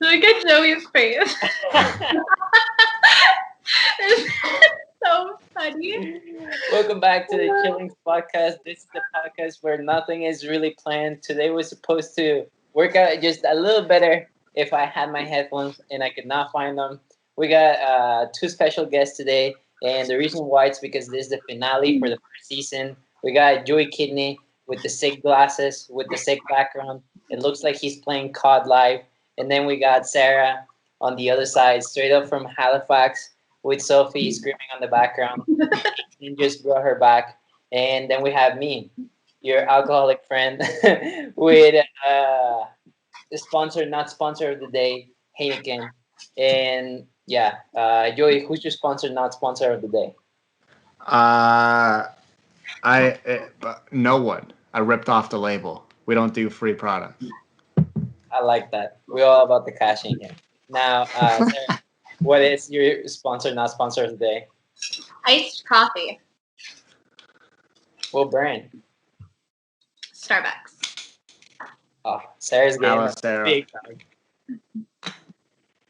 Look at Joey's face. It's so funny. Welcome back to the Chillings podcast. This is the podcast where nothing is really planned. Today was supposed to work out just a little better if I had my headphones and I could not find them. We got two special guests today, and the reason why it's because this is the finale for the first season. We got Joey Kidney with the sick glasses, with the sick background. It looks like he's playing COD Live. And then we got Sarah on the other side, straight up from Halifax, with Sophie screaming on the background. And just brought her back. And then we have me, your alcoholic friend, with the sponsor, not sponsor of the day, Heineken. And yeah, Joey, who's your sponsor, not sponsor of the day? No one. I ripped off the label. We don't do free products. I like that. We're all about the cash in here. Now, Sarah, what is your sponsor, not sponsor of the day? Iced coffee. What brand? Starbucks. Oh, Sarah's getting Alice, Sarah. big time.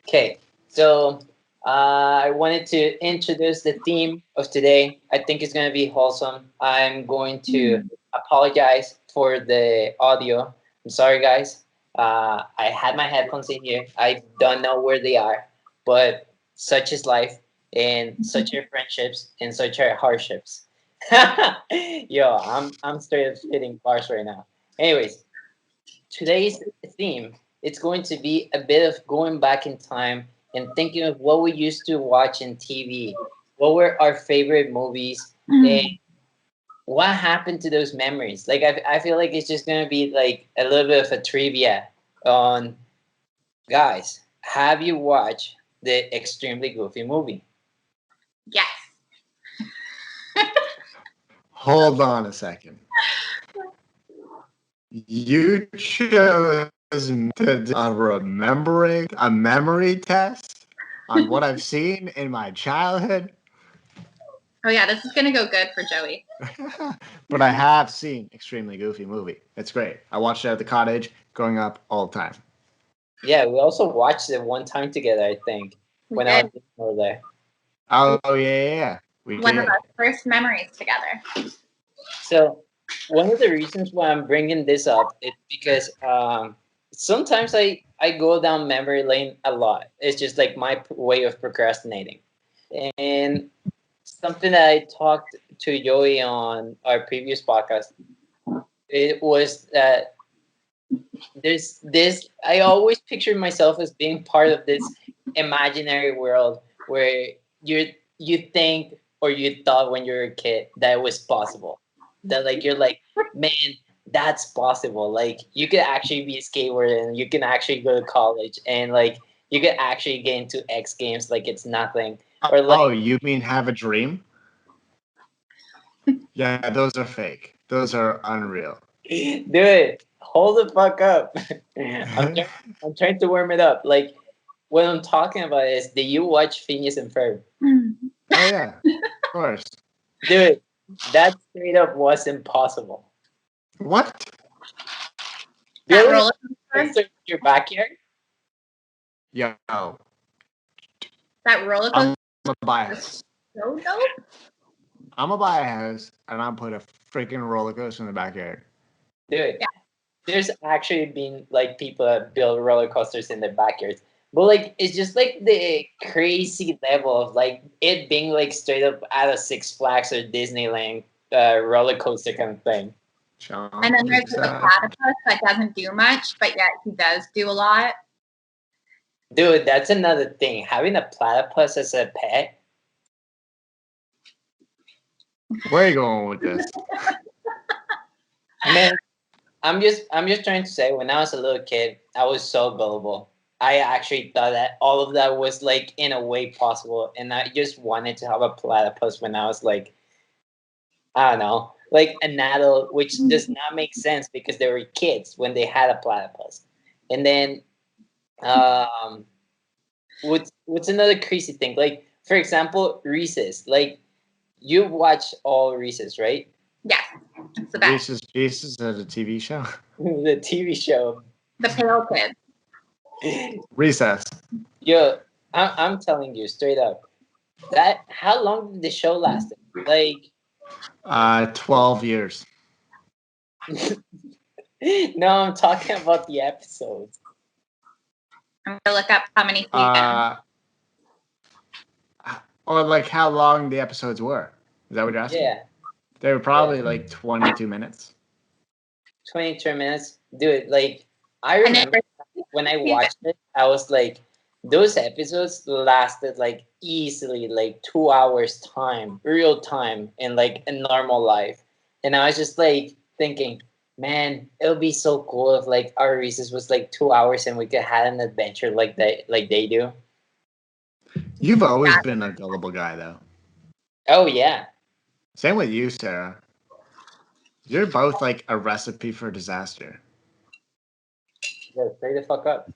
Okay, so I wanted to introduce the theme of today. I think it's going to be wholesome. I'm going to apologize for the audio. I'm sorry, guys. I had my headphones in here. I don't know where they are, but such is life, and such are friendships, and such are hardships. Yo, I'm straight up spitting bars right now. Anyways, today's theme, it's going to be a bit of going back in time and thinking of what we used to watch in TV. What were our favorite movies, and what happened to those memories? Like, I feel like it's just gonna be like a little bit of a trivia on, guys, have you watched the Extremely Goofy movie? Yes. Hold on a second. You chose to do a memory test on what I've seen in my childhood. Oh yeah, this is gonna go good for Joey. But I have seen Extremely Goofy movie. It's great. I watched it at the cottage growing up all the time. Yeah, we also watched it one time together, I think, when I was over there. Oh yeah. We One did. of our first memories together. So one of the reasons why I'm bringing this up is because sometimes I go down memory lane a lot. It's just like my way of procrastinating. And something that I talked to Joey on our previous podcast, it was that there's this, I always picture myself as being part of this imaginary world where you think or you thought when you were a kid that it was possible. That like you're like, man, that's possible. Like you could actually be a skateboarder and you can actually go to college and like you could actually get into X Games like it's nothing. Or like, Oh, you mean have a dream? Yeah, those are fake. Those are unreal. dude, hold the fuck up. I'm trying to warm it up. Like what I'm talking about is, do you watch Phineas and Ferb? Oh yeah, of course. Dude, that straight up was impossible. What? That Really? roller It's coaster. in your backyard? Yo, That roller I'm coaster. gonna buy a house. So dope. I'm gonna buy a house and I'll put a freaking roller coaster in the backyard. Dude, Yeah. there's actually been like people that build roller coasters in their backyards. But like it's just like the crazy level of like it being like straight up out of Six Flags or Disneyland roller coaster kind of thing. And then there's the platypus that doesn't do much, but yet he does do a lot. Dude, that's another thing. Having a platypus as a pet. Where are you going with this? Man, I'm just trying to say, when I was a little kid, I was so gullible. I actually thought that all of that was like in a way possible, and I just wanted to have a platypus when I was like, I don't know, like an adult, which does not make sense because they were kids when they had a platypus. And then, what's another crazy thing? Like, for example, Reese's. Like, you watch all Reese's, right? Yes, it's the best. Jesus is a TV show. The TV show. The pale kid. Recess. Yo, I'm telling you straight up. That how long did the show last? Like 12 years. no, I'm talking about the episodes. I'm gonna look up how many seasons. Or like how long the episodes were. Is that what you're asking? Yeah. They were probably like 22 minutes. 22 minutes. Dude, like I remember when I watched it, I was like, those episodes lasted like easily like 2 hours time, real time in like a normal life. And I was just like thinking, man, it would be so cool if like our recess was like 2 hours and we could have an adventure like they do. You've always been a gullible guy though. Oh yeah. Same with you, Sarah. You're both like a recipe for disaster. Yeah, stay the fuck up.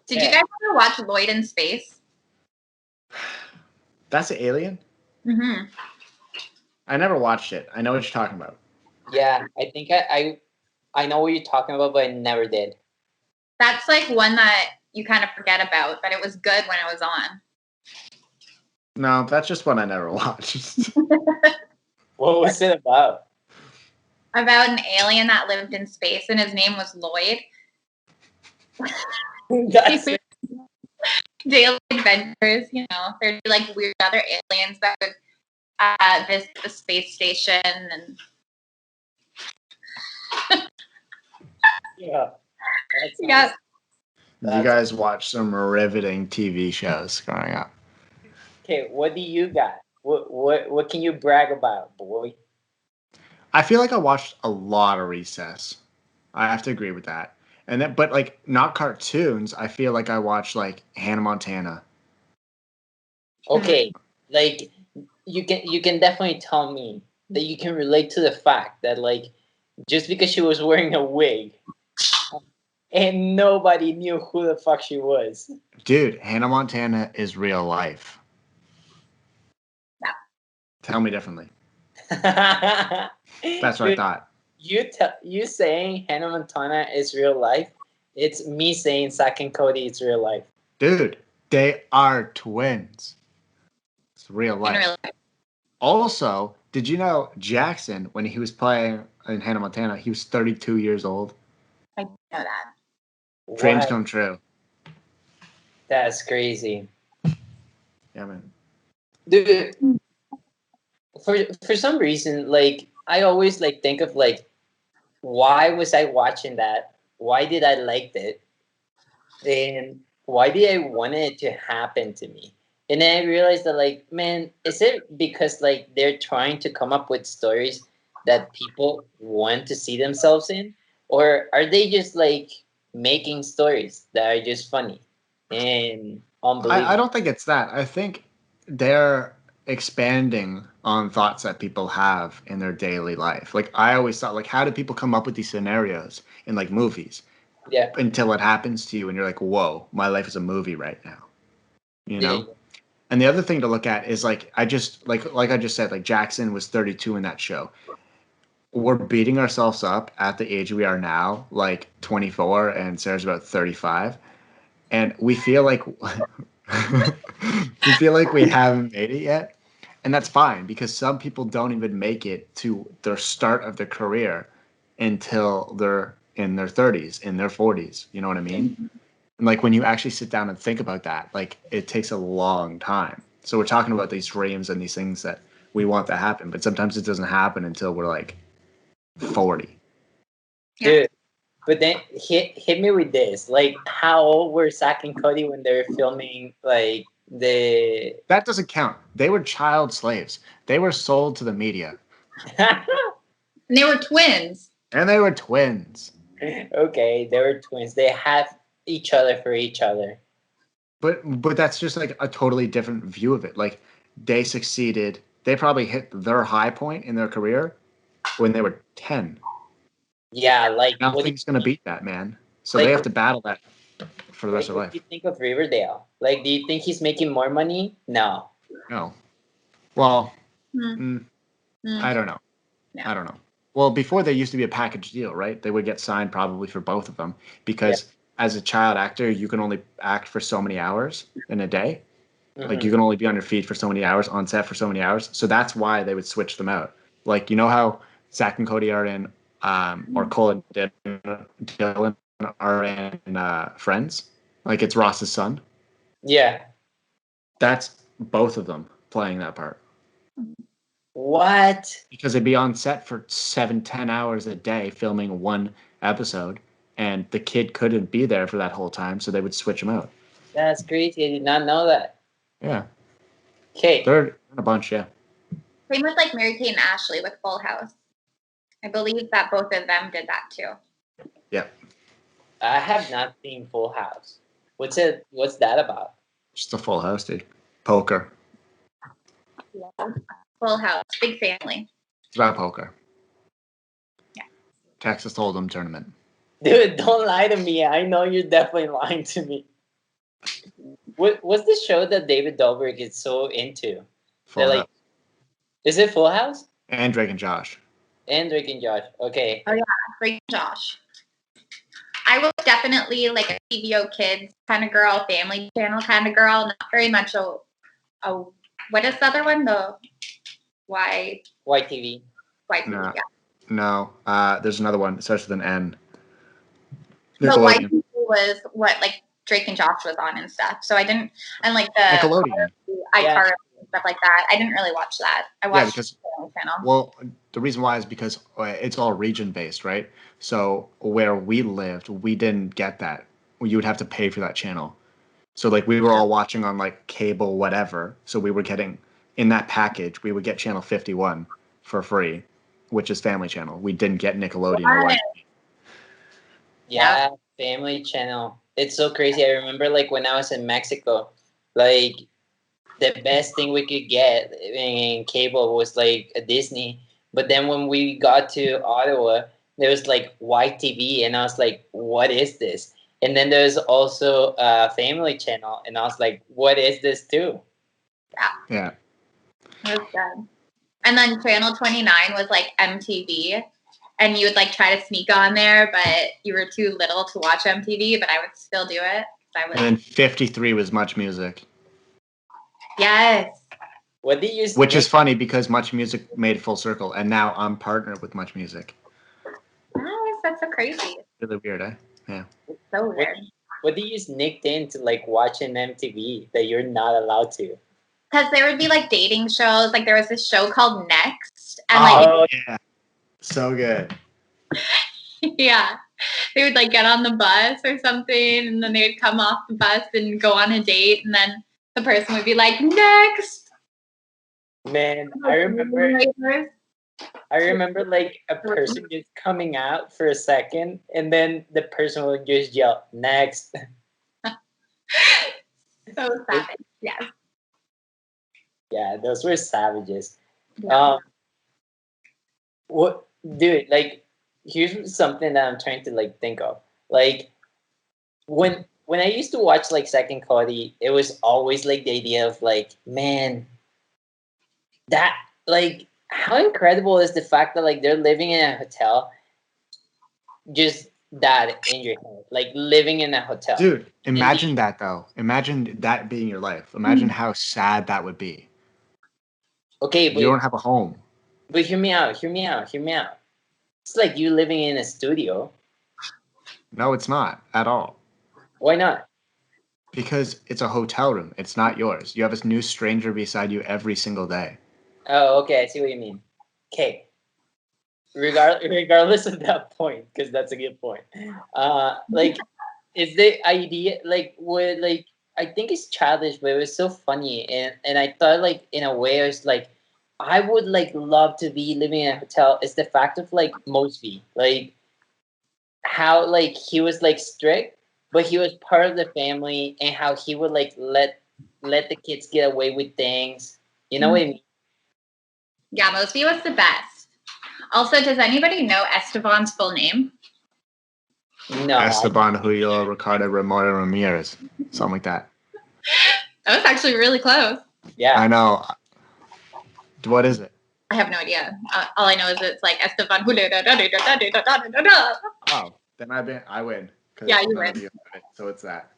Did you guys ever watch Lloyd in Space? That's an Alien? Mm-hmm. I never watched it. I know what you're talking about. Yeah, I think I know what you're talking about, but I never did. That's like one that you kind of forget about, but it was good when it was on. No, that's just one I never watched. What was it about? About an alien that lived in space, and his name was Lloyd. That's Daily adventures, you know. There'd be like weird other aliens that would visit the space station, and yeah. yeah. You guys watched some riveting TV shows growing up. Okay, what do you got? What can you brag about, boy? I feel like I watched a lot of Recess. I have to agree with that. And then, but like not cartoons. I feel like I watched like Hannah Montana. Okay, like you can definitely tell me that you can relate to the fact that like just because she was wearing a wig and nobody knew who the fuck she was. Dude, Hannah Montana is real life. Yeah. Tell me differently. That's what I thought. You saying Hannah Montana is real life? It's me saying Zack and Cody is real life. Dude, they are twins. It's real life. Also, did you know Jackson, when he was playing in Hannah Montana, he was 32 years old? I know that. Dreams come true. That's crazy. Yeah, man. Dude, for some reason, like I always like think of like, why was I watching that? Why did I like it? And why did I want it to happen to me? And then I realized that like, man, is it because like they're trying to come up with stories that people want to see themselves in? Or are they just like making stories that are just funny and unbelievable? I don't think it's that. I think they're expanding on thoughts that people have in their daily life. Like I always thought, like, how do people come up with these scenarios in like movies? Yeah. Until it happens to you and you're like, whoa, my life is a movie right now. You know? Yeah. And the other thing to look at is like I just said, like Jackson was 32 in that show. We're beating ourselves up at the age we are now, like 24, and Sarah's about 35. And we feel like we haven't made it yet. And that's fine because some people don't even make it to their start of their career until they're in their 30s, in their 40s. You know what I mean? And like when you actually sit down and think about that, like it takes a long time. So we're talking about these dreams and these things that we want to happen, but sometimes it doesn't happen until we're like 40. Yeah. Dude, but then hit me with this. Like, how old were Zack and Cody when they were filming like the That doesn't count. They were child slaves. They were sold to the media. And they were twins. And they were twins. Okay, they were twins. They had each other for each other. But that's just like a totally different view of it. Like they succeeded. They probably hit their high point in their career when they were 10. Yeah, like Nothing's gonna beat that, man. So like, they have to battle that for the rest of what life. do you think of Riverdale? Like, do you think he's making more money? No. No. Well, Mm. I don't know. No. I don't know. Well, before there used to be a package deal, right? They would get signed probably for both of them because as a child actor, you can only act for so many hours in a day. Like Mhm. you can only be on your feet for so many hours, on set for so many hours. So that's why they would switch them out. Like you know how Zach and Cody are in, or Cole and Dylan are in Friends. Like it's Ross's son. Yeah. That's both of them playing that part What? because they'd be on set for 7-10 hours a day filming one episode, and the kid couldn't be there for that whole time, so they would switch him out. That's crazy. I did not know that. Yeah, Okay. they're in a bunch. Yeah. Same with like Mary Kate and Ashley with Full House. I believe that both of them did that too. Yeah. I have not seen Full House. What's it? What's that about? Just a full house, dude. Poker. Yeah. Full House, big family. It's about poker. Yeah. Texas Hold'em tournament. Dude, don't lie to me. I know you're definitely lying to me. What's the show that David Dobrik is so into? Full They're house. Is it Full House? And Drake and Josh. And Drake and Josh. Okay. Oh yeah, great Josh. I was definitely like a TVO Kids kind of girl, Family Channel kind of girl. Not very much a what is the other one? The YTV. YTV. No. Yeah. No. There's another one. It starts with an N. But Nickelodeon. YTV was what like Drake and Josh was on and stuff. So I didn't, and like the Nickelodeon. iCarly and stuff like that. I didn't really watch that. I watched because the Family Channel. well, the reason why is because it's all region based, right? So where we lived, we didn't get that. You would have to pay for that channel. So like we were all watching on like cable, whatever. So we were getting in that package. We would get channel 51 for free, which is Family Channel. We didn't get Nickelodeon or Right. YTV. Yeah, Family Channel. It's so crazy. I remember like when I was in Mexico, like the best thing we could get in cable was like a Disney. But then when we got to Ottawa, there was like YTV, and I was like, "What is this?" And then there's also Family Channel, and I was like, "What is this too?" Yeah. It was good. And then Channel 29 was like MTV. And you would like try to sneak on there, but you were too little to watch MTV, but I would still do it. And then 53 was Much Music. Yes. What do you? Which is funny because Much Music made full circle, and now I'm partnered with Much Music. Oh, that's so crazy. Really weird, eh? Yeah. It's so weird. What do you sneaked into like watching MTV that you're not allowed to? Because there would be like dating shows. Like there was this show called Next, and Oh, yeah. So good. yeah, they would like get on the bus or something, and then they would come off the bus and go on a date, and then the person would be like, "Next." man, I remember like a person just coming out for a second, and then the person would just yell, "Next." So savage. Yes. Yeah, those were savages. Yeah. What, dude? Like, here's something that I'm trying to like think of. Like, when I used to watch like Second Cody, it was always like the idea of like, man, that like how incredible is the fact that like they're living in a hotel, just that in your head, like living in a hotel. Dude, imagine that though. Imagine that being your life. Imagine how sad that would be. Okay, You don't have a home. But hear me out. It's like you living in a studio. No, it's not at all. Why not? Because it's a hotel room. It's not yours. You have a new stranger beside you every single day. Oh, okay. I see what you mean. Okay. Regardless of that point, because that's a good point. Like, is the idea like would like I think it's childish, but it was so funny, and I thought like in a way I was like, I would like love to be living in a hotel. It's the fact of like Mosby, like how like he was like strict, but he was part of the family, and how he would like let the kids get away with things. You know what I mean? Yeah, Mosby was the best. Also, does anybody know Esteban's full name? No, Esteban Julio Ricardo Ramona Ramirez. Something like that. That was actually really close. yeah, I know. What is it? I have no idea. All I know is it's like Esteban Julio. Oh, then I win. Yeah, you none of win. you have it, so it's that.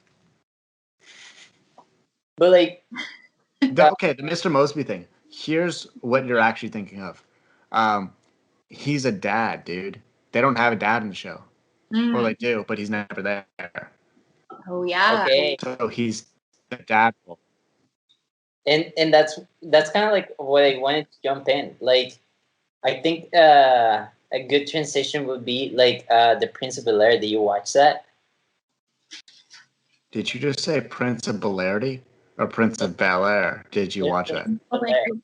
But like, Okay, the Mr. Mosby thing. Here's what you're actually thinking of. He's a dad, dude. They don't have a dad in the show. Well, they do, but he's never there. Oh yeah. okay, So he's the dad role. and that's kind of like what I wanted to jump in. Like, I think a good transition would be like the Prince of BelAir. Did you watch that? Did you just say Prince of BelAir or Prince of BelAir? Did you Yeah, watch that? Oh my BelAir. God.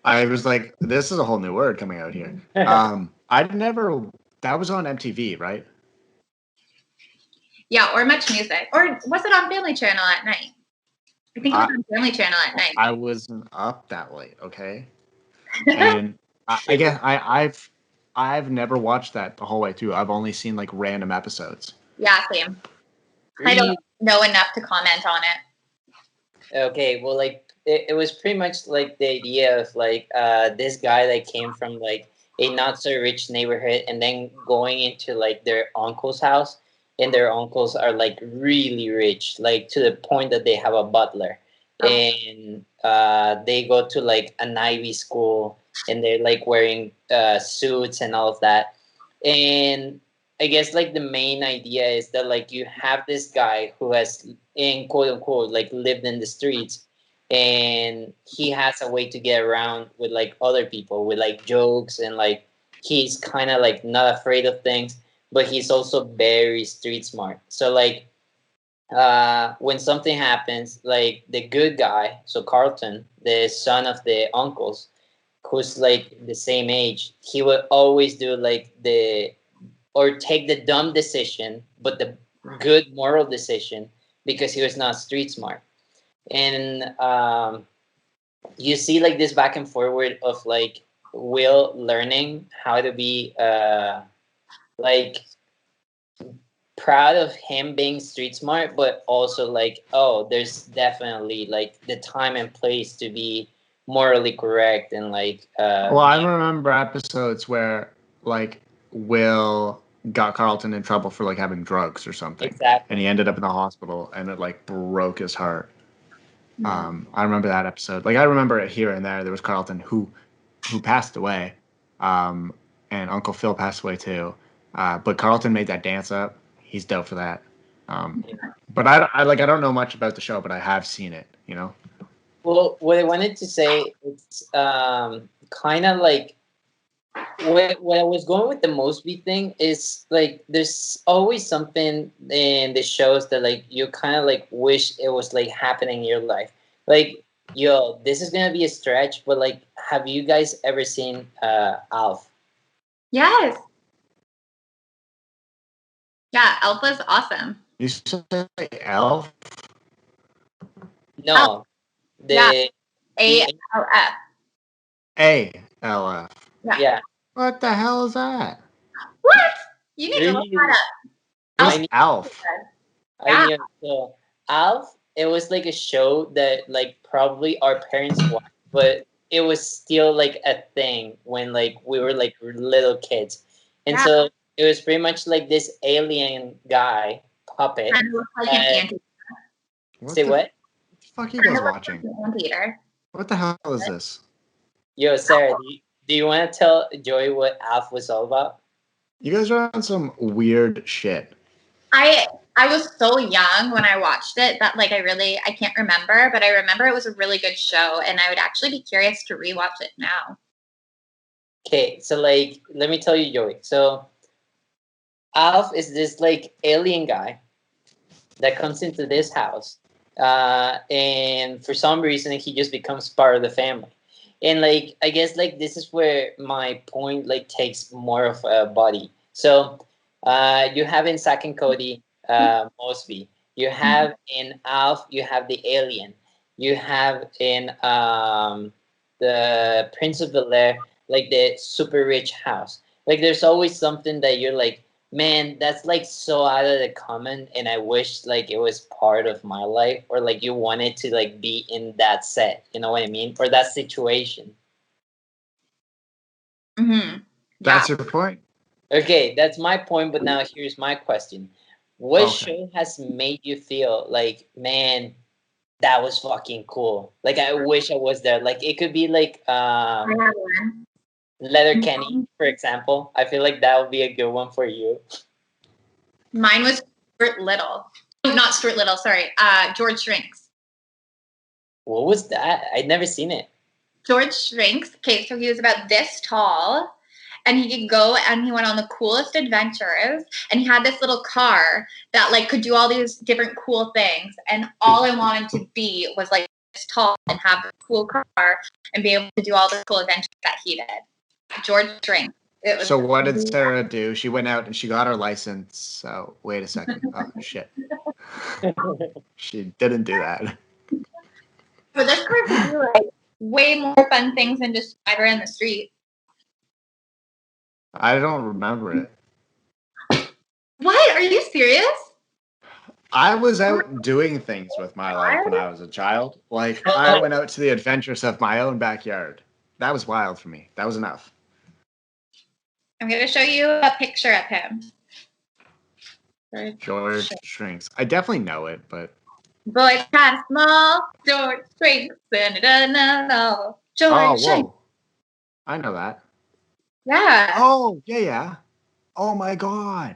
I was like, this is a whole new word coming out here. I'd never. That was on MTV, right? Yeah, or Much Music. Or was it on Family Channel at night? I think it was on Family Channel at night. I wasn't up that late, okay. And I guess I've never watched that the whole way through. I've only seen like random episodes. Yeah, same. I don't know enough to comment on it. Okay, well, like it was pretty much like the idea of like this guy that came from like a not so rich neighborhood and then going into like their uncle's house, and their uncles are like really rich, like to the point that they have a butler, and they go to like an Ivy school, and they're like wearing suits and all of that, and I guess like the main idea is that like you have this guy who has, in quote unquote, like lived in the streets, and he has a way to get around with like other people with like jokes, and like he's kind of like not afraid of things, but he's also very street smart. So like when something happens, like the good guy, so Carlton, the son of the uncles, who's like the same age, he would always do like the or take the dumb decision, but the good moral decision because he was not street smart. And you see like this back and forward of like Will learning how to be like proud of him being street smart, but also like, oh, there's definitely like the time and place to be morally correct and like Well, I remember episodes where like Will got Carlton in trouble for like having drugs or something, exactly. and he ended up in the hospital, and it like broke his heart. I remember that episode. Like I remember it here and there. There was Carlton who passed away, and Uncle Phil passed away too. But Carlton made that dance up. He's dope for that. But I don't know much about the show, but I have seen it. You know. Well, what I wanted to say, it's kind of like what I was going with the Mosby thing is like there's always something in the shows that like you kind of like wish it was like happening in your life. Like, yo, this is gonna be a stretch, but like, have you guys ever seen Alf? Yes. Yeah, Alpha's awesome. You say Elf? No, Yeah. the ALF. ALF. Yeah. yeah. What the hell is that? What? You need to look that up. Who's I mean, Alf? I knew. So Alf, it was like a show that like probably our parents watched, but it was still like a thing when like we were like little kids, and Yeah. so it was pretty much like this alien guy puppet. Kind of looks like an anteater. Say what? What the fuck are you guys watching? An anteater. What the hell is this? Yo, Sarah, do you want to tell Joey what Alf was all about? You guys are on some weird shit. I was so young when I watched it that like I can't remember, but I remember it was a really good show, and I would actually be curious to rewatch it now. Okay, so like, let me tell you, Joey. So Alf is this like alien guy that comes into this house, and for some reason he just becomes part of the family. And like, I guess like this is where my point like takes more of a body. So you have in Zack and Cody, Mosby. You have in Alf, you have the alien. You have in the Prince of BelAir, like the super rich house. Like there's always something that you're like, man, that's like so out of the common, and I wish like it was part of my life, or like you wanted to like be in that set. You know what I mean? Or that situation. Mm-hmm. That's your point. Okay, that's my point, but now here's my question. What show has made you feel like, man, that was fucking cool? Like, I wish I was there. Like, it could be like Letterkenny, for example. I feel like that would be a good one for you. Mine was Stuart Little. Not Stuart Little, sorry. George Shrinks. What was that? I'd never seen it. George Shrinks. Okay, so he was about this tall, and he could go and he went on the coolest adventures, and he had this little car that like could do all these different cool things, and all I wanted to be was like this tall and have a cool car and be able to do all the cool adventures that he did. George Shrinks. So what did Sarah do? She went out and she got her license. So wait a second. Oh shit. She didn't do that. But this car could do like way more fun things than just drive around the street. I don't remember it. What? Are you serious? I was out doing things with my life when I was a child. Like, I went out to the adventures of my own backyard. That was wild for me. That was enough. I'm going to show you a picture of him. George Shrinks. I definitely know it, but... Boys kind of small, George Shrinks, and no. George Shrinks. I know that. Yeah. Oh, yeah. Oh, my God.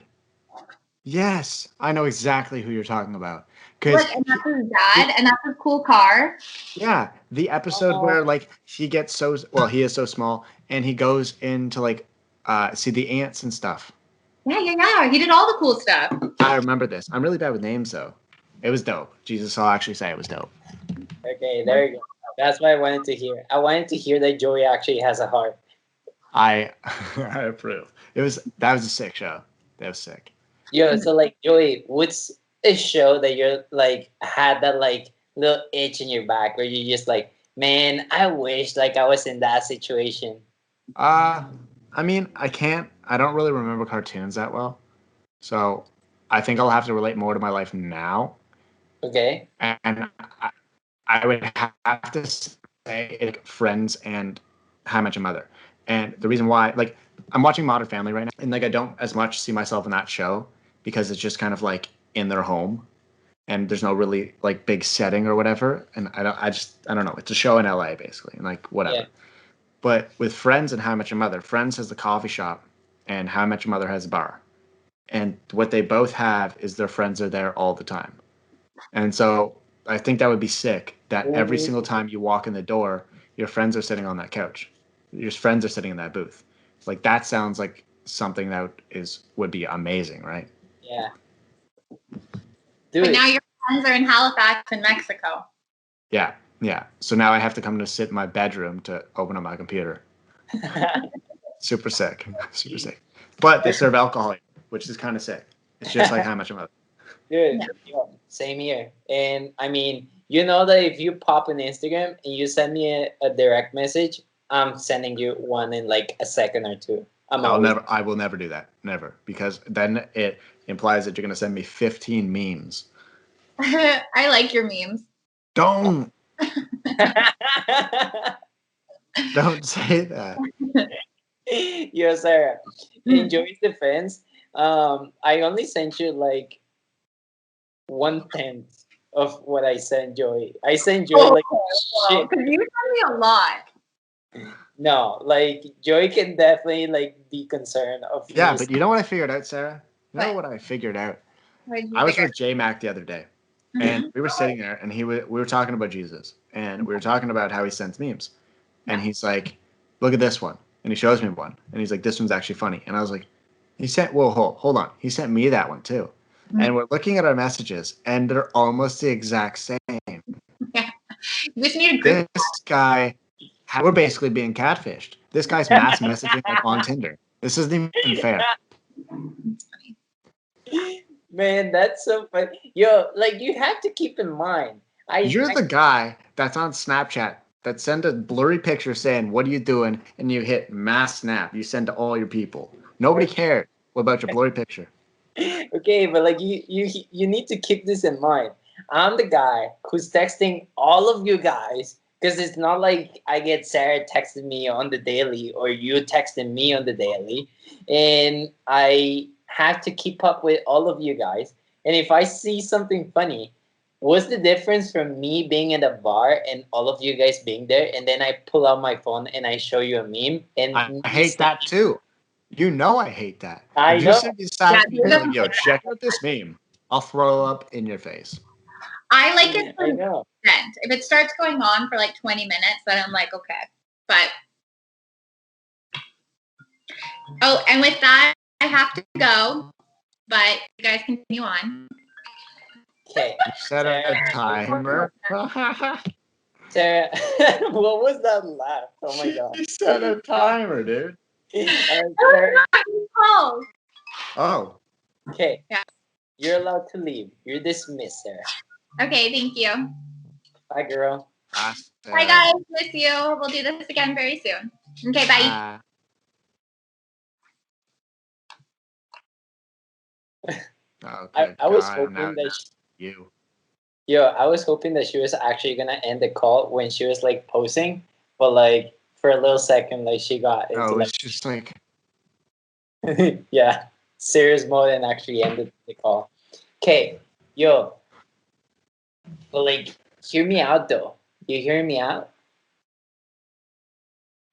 Yes. I know exactly who you're talking about. Look, and that's his dad, and that's his cool car. Yeah. The episode where, like, he gets so... Well, he is so small, and he goes into, like, see the ants and stuff. Yeah. He did all the cool stuff. I remember this. I'm really bad with names, though. It was dope. Jesus, I'll actually say it was dope. Okay, there you go. That's what I wanted to hear. I wanted to hear that Joey actually has a heart. I approve. That was a sick show. That was sick. Yo, so like Joey, what's a show that you're like had that like little itch in your back where you just like, man, I wish like I was in that situation? I mean, I don't really remember cartoons that well. So I think I'll have to relate more to my life now. Okay. And I would have to say like, Friends and How I Met Your Mother. And the reason why, like, I'm watching Modern Family right now, and like I don't as much see myself in that show because it's just kind of like in their home, and there's no really like big setting or whatever. And I don't know. It's a show in LA basically, and like whatever. Yeah. But with Friends and How I Met Your Mother, Friends has the coffee shop, and How I Met Your Mother has a bar. And what they both have is their friends are there all the time. And so I think that would be sick that every single time you walk in the door, your friends are sitting on that couch. Your friends are sitting in that booth. Like, that sounds like something that would be amazing, right? Yeah. But now your friends are in Halifax in Mexico. Yeah. So now I have to come to sit in my bedroom to open up my computer. Super sick. But they serve alcohol, which is kind of sick. It's just like How Much Mother. Dude, yeah. Same here. And I mean, you know that if you pop on Instagram and you send me a direct message, I'm sending you one in like a second or two. I will never do that. Never. Because then it implies that you're going to send me 15 memes. I like your memes. Don't. Don't say that. Yo, Sarah, in Joey's defense, I only sent you like 1/10 of what I sent Joey. I sent Joey like shit. Because you send me a lot. No, like Joey can definitely like be concerned of. Yeah, but you know what I figured out, Sarah? You know what I figured out? I was with J-Mac the other day, and we were sitting there, and we were talking about Jesus, and we were talking about how he sends memes, and he's like, "Look at this one," and he shows me one, and he's like, "This one's actually funny," and I was like, hold on, he sent me that one too, and we're looking at our messages, and they're almost the exact same. Yeah, you just need a group. This guy. We're basically being catfished. This guy's mass messaging like on Tinder. This isn't even fair. Man, that's so funny. Yo, like you have to keep in mind. You're the guy that's on Snapchat that send a blurry picture saying, "What are you doing?" and you hit mass snap. You send to all your people. Nobody cared. What about your blurry picture? Okay, but like you need to keep this in mind. I'm the guy who's texting all of you guys. Because it's not like I get Sarah texting me on the daily or you texting me on the daily. And I have to keep up with all of you guys. And if I see something funny, what's the difference from me being in the bar and all of you guys being there, and then I pull out my phone and I show you a meme, and I hate that too. You know I hate that. I If you know. sit beside me and there's be like, yo, check out this meme, I'll throw up in your face. I like it I from know. end. If it starts going on for like 20 minutes, then I'm like, okay. But and with that, I have to go. But you guys continue on. Okay. Set a timer. Sarah, what was that laugh? Oh my god. You set a timer, dude. Sarah, Oh, Oh, okay. Yeah. You're allowed to leave. You're dismissed, Sarah. okay. Thank you. Bye, girl. Bye, guys. Miss you. We'll do this again very soon. Okay. Bye. Okay. I was God, hoping that you. I was hoping that she was actually gonna end the call when she was like posing, but like for a little second, like she got into Oh, it's just like yeah, serious mode and actually ended the call. Okay, yo, but like, hear me out though. You hearing me out?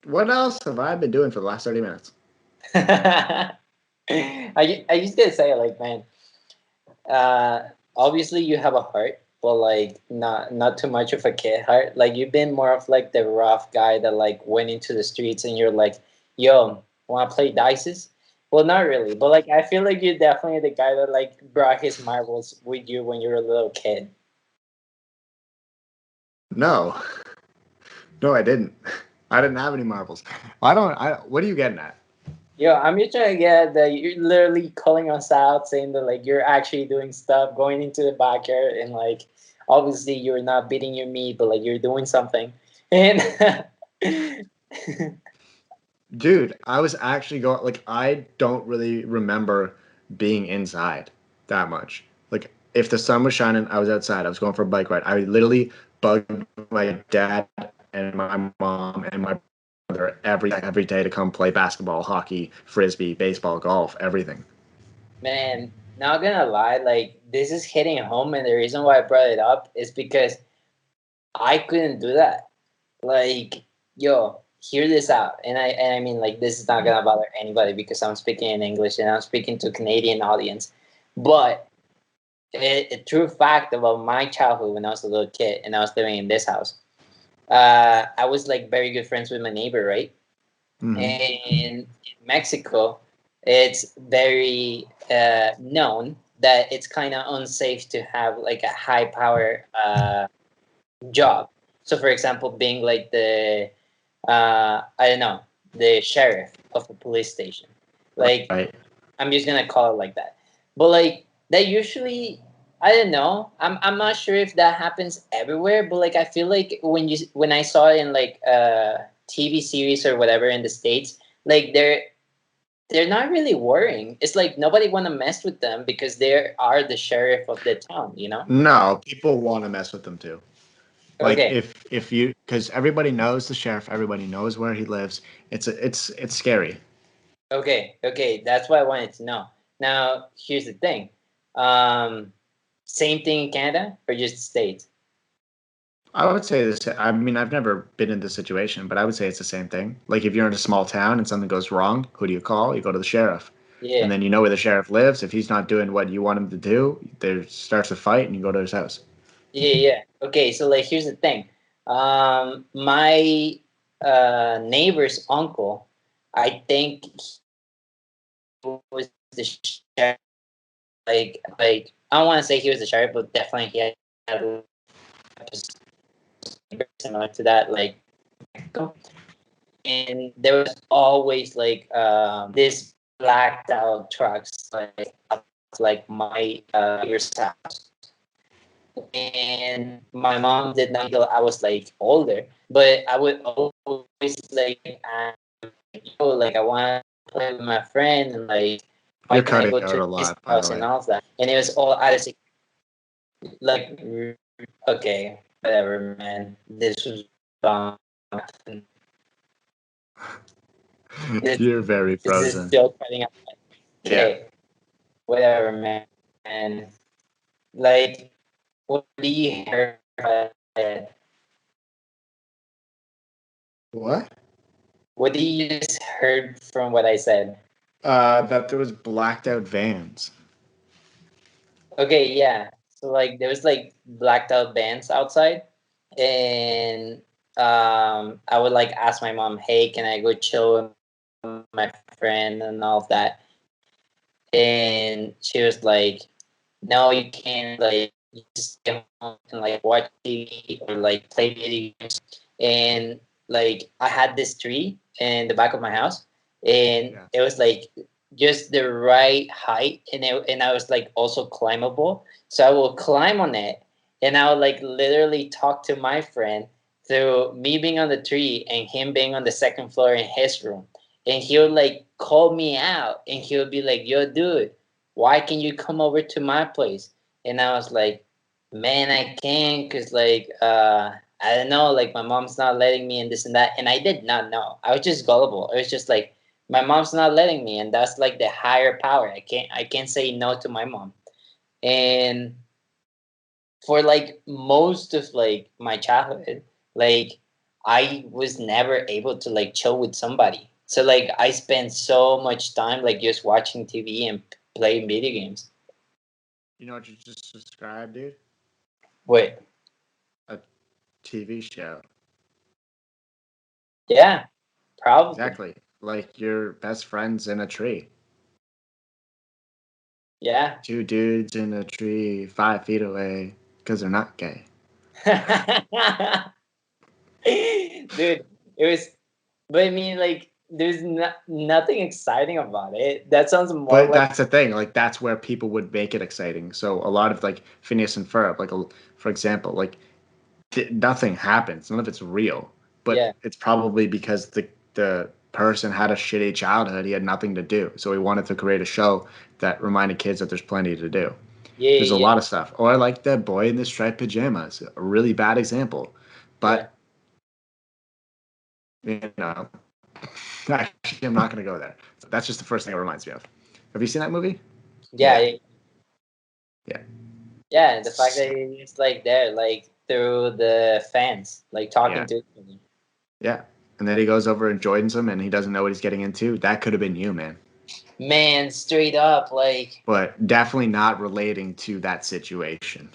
what else have I been doing for the last 30 minutes? I used to say like, man, obviously you have a heart, but like not too much of a kid heart. Like you've been more of like the rough guy that like went into the streets and you're like, yo, wanna play dices? Well, not really, but like I feel like you're definitely the guy that like brought his marbles with you when you were a little kid. No. No, I didn't. I didn't have any marbles. What are you getting at? Yo, I'm just trying to get that you're literally calling us out, saying that like you're actually doing stuff, going into the backyard, and like obviously you're not beating your meat, but like you're doing something. And Dude, I was actually going, like, I don't really remember being inside that much. Like, if the sun was shining, I was outside. I was going for a bike ride. I literally bugged my dad and my mom and my brother every day to come play basketball, hockey, frisbee, baseball, golf, everything. man, not gonna lie, like this is hitting home, and the reason why I brought it up is because I couldn't do that. Like, yo, hear this out, and I mean like this is not gonna bother anybody because I'm speaking in English and I'm speaking to a Canadian audience, but a true fact about my childhood when I was a little kid and I was living in this house. I was like very good friends with my neighbor, right? Mm-hmm. And in Mexico, it's very known that it's kind of unsafe to have like a high power job. So, for example, being like the I don't know, the sheriff of a police station. Like, Right. I'm just gonna call it like that. But like that usually, I don't know. I'm not sure if that happens everywhere, but like I feel like when I saw it in like TV series or whatever in the States, like they're not really worrying. It's like nobody want to mess with them because they are the sheriff of the town, you know? No, people want to mess with them too. Like Okay. if you, because everybody knows the sheriff, everybody knows where he lives. It's scary. Okay, that's what I wanted to know. Now, here's the thing. Um, Same thing in Canada or just the States? I would say this. I mean, I've never been in this situation, but I would say it's the same thing. Like if you're in a small town and something goes wrong, who do you call? You go to the sheriff, and Yeah. then you know where the sheriff lives. If he's not doing what you want him to do, there starts a fight, and you go to his house. Yeah. Okay, so like here's the thing. My neighbor's uncle, I think he was the sheriff. Like I don't want to say he was the sheriff, but definitely he had a very similar to that. Like, and there was always like this blacked out trucks like my neighbor's house. And my mom did not until I was like older. But I would always like, yo, like I want to play with my friend, and like, why You're can I cutting go out to a his lot, by the house and way. all of that? And it was all out of like, okay, whatever, man. This was dumb. You're very Is this frozen. still cutting out? Yeah. Okay, whatever, man. Like, what do you hear? What? What do you just heard from what I said? That there was blacked out vans. Okay, yeah. So like there was like blacked out bands outside, and I would like ask my mom, "Hey, can I go chill with my friend and all of that?" And she was like, "No, you can't. Like, you just get home and like watch TV or like play video games." And like I had this tree in the back of my house, and Yeah. it was like just the right height, and I was like also climbable, so I will climb on it, and I would like literally talk to my friend through me being on the tree and him being on the second floor in his room, and he would like call me out, and he would be like, "Yo, dude, why can you come over to my place?" And I was like, "Man, I can't, cause like I don't know, like my mom's not letting me and this and that." And I did not know. I was just gullible. It was just like my mom's not letting me, and that's like the higher power. I can't say no to my mom. And for like most of like my childhood, like I was never able to like chill with somebody. So like I spent so much time like just watching TV and playing video games. You know what you just described, dude? Wait, A TV show. yeah, probably. Exactly. Like your best friends in a tree. Yeah. Two dudes in a tree 5 feet away because they're not gay. Dude, it was, but I mean, like, there's nothing exciting about it. That sounds more But like, that's the thing. Like that's where people would make it exciting. So a lot of like Phineas and Ferb, like for example, like nothing happens. None of it's real. But yeah, it's probably because the person had a shitty childhood. He had nothing to do, so he wanted to create a show that reminded kids that there's plenty to do. yeah, There's a yeah, lot of stuff. Or like the boy in the striped pajamas, a really bad example. yeah, But you know, actually, I'm not going to go there. That's just the first thing it reminds me of. Have you seen that movie? yeah, Yeah. yeah. Yeah. Yeah, the fact that he's like there, like through the fans, like talking Yeah. to each other. Yeah. And then he goes over and joins them and he doesn't know what he's getting into. That could have been you, man. Man, straight up, like But definitely not relating to that situation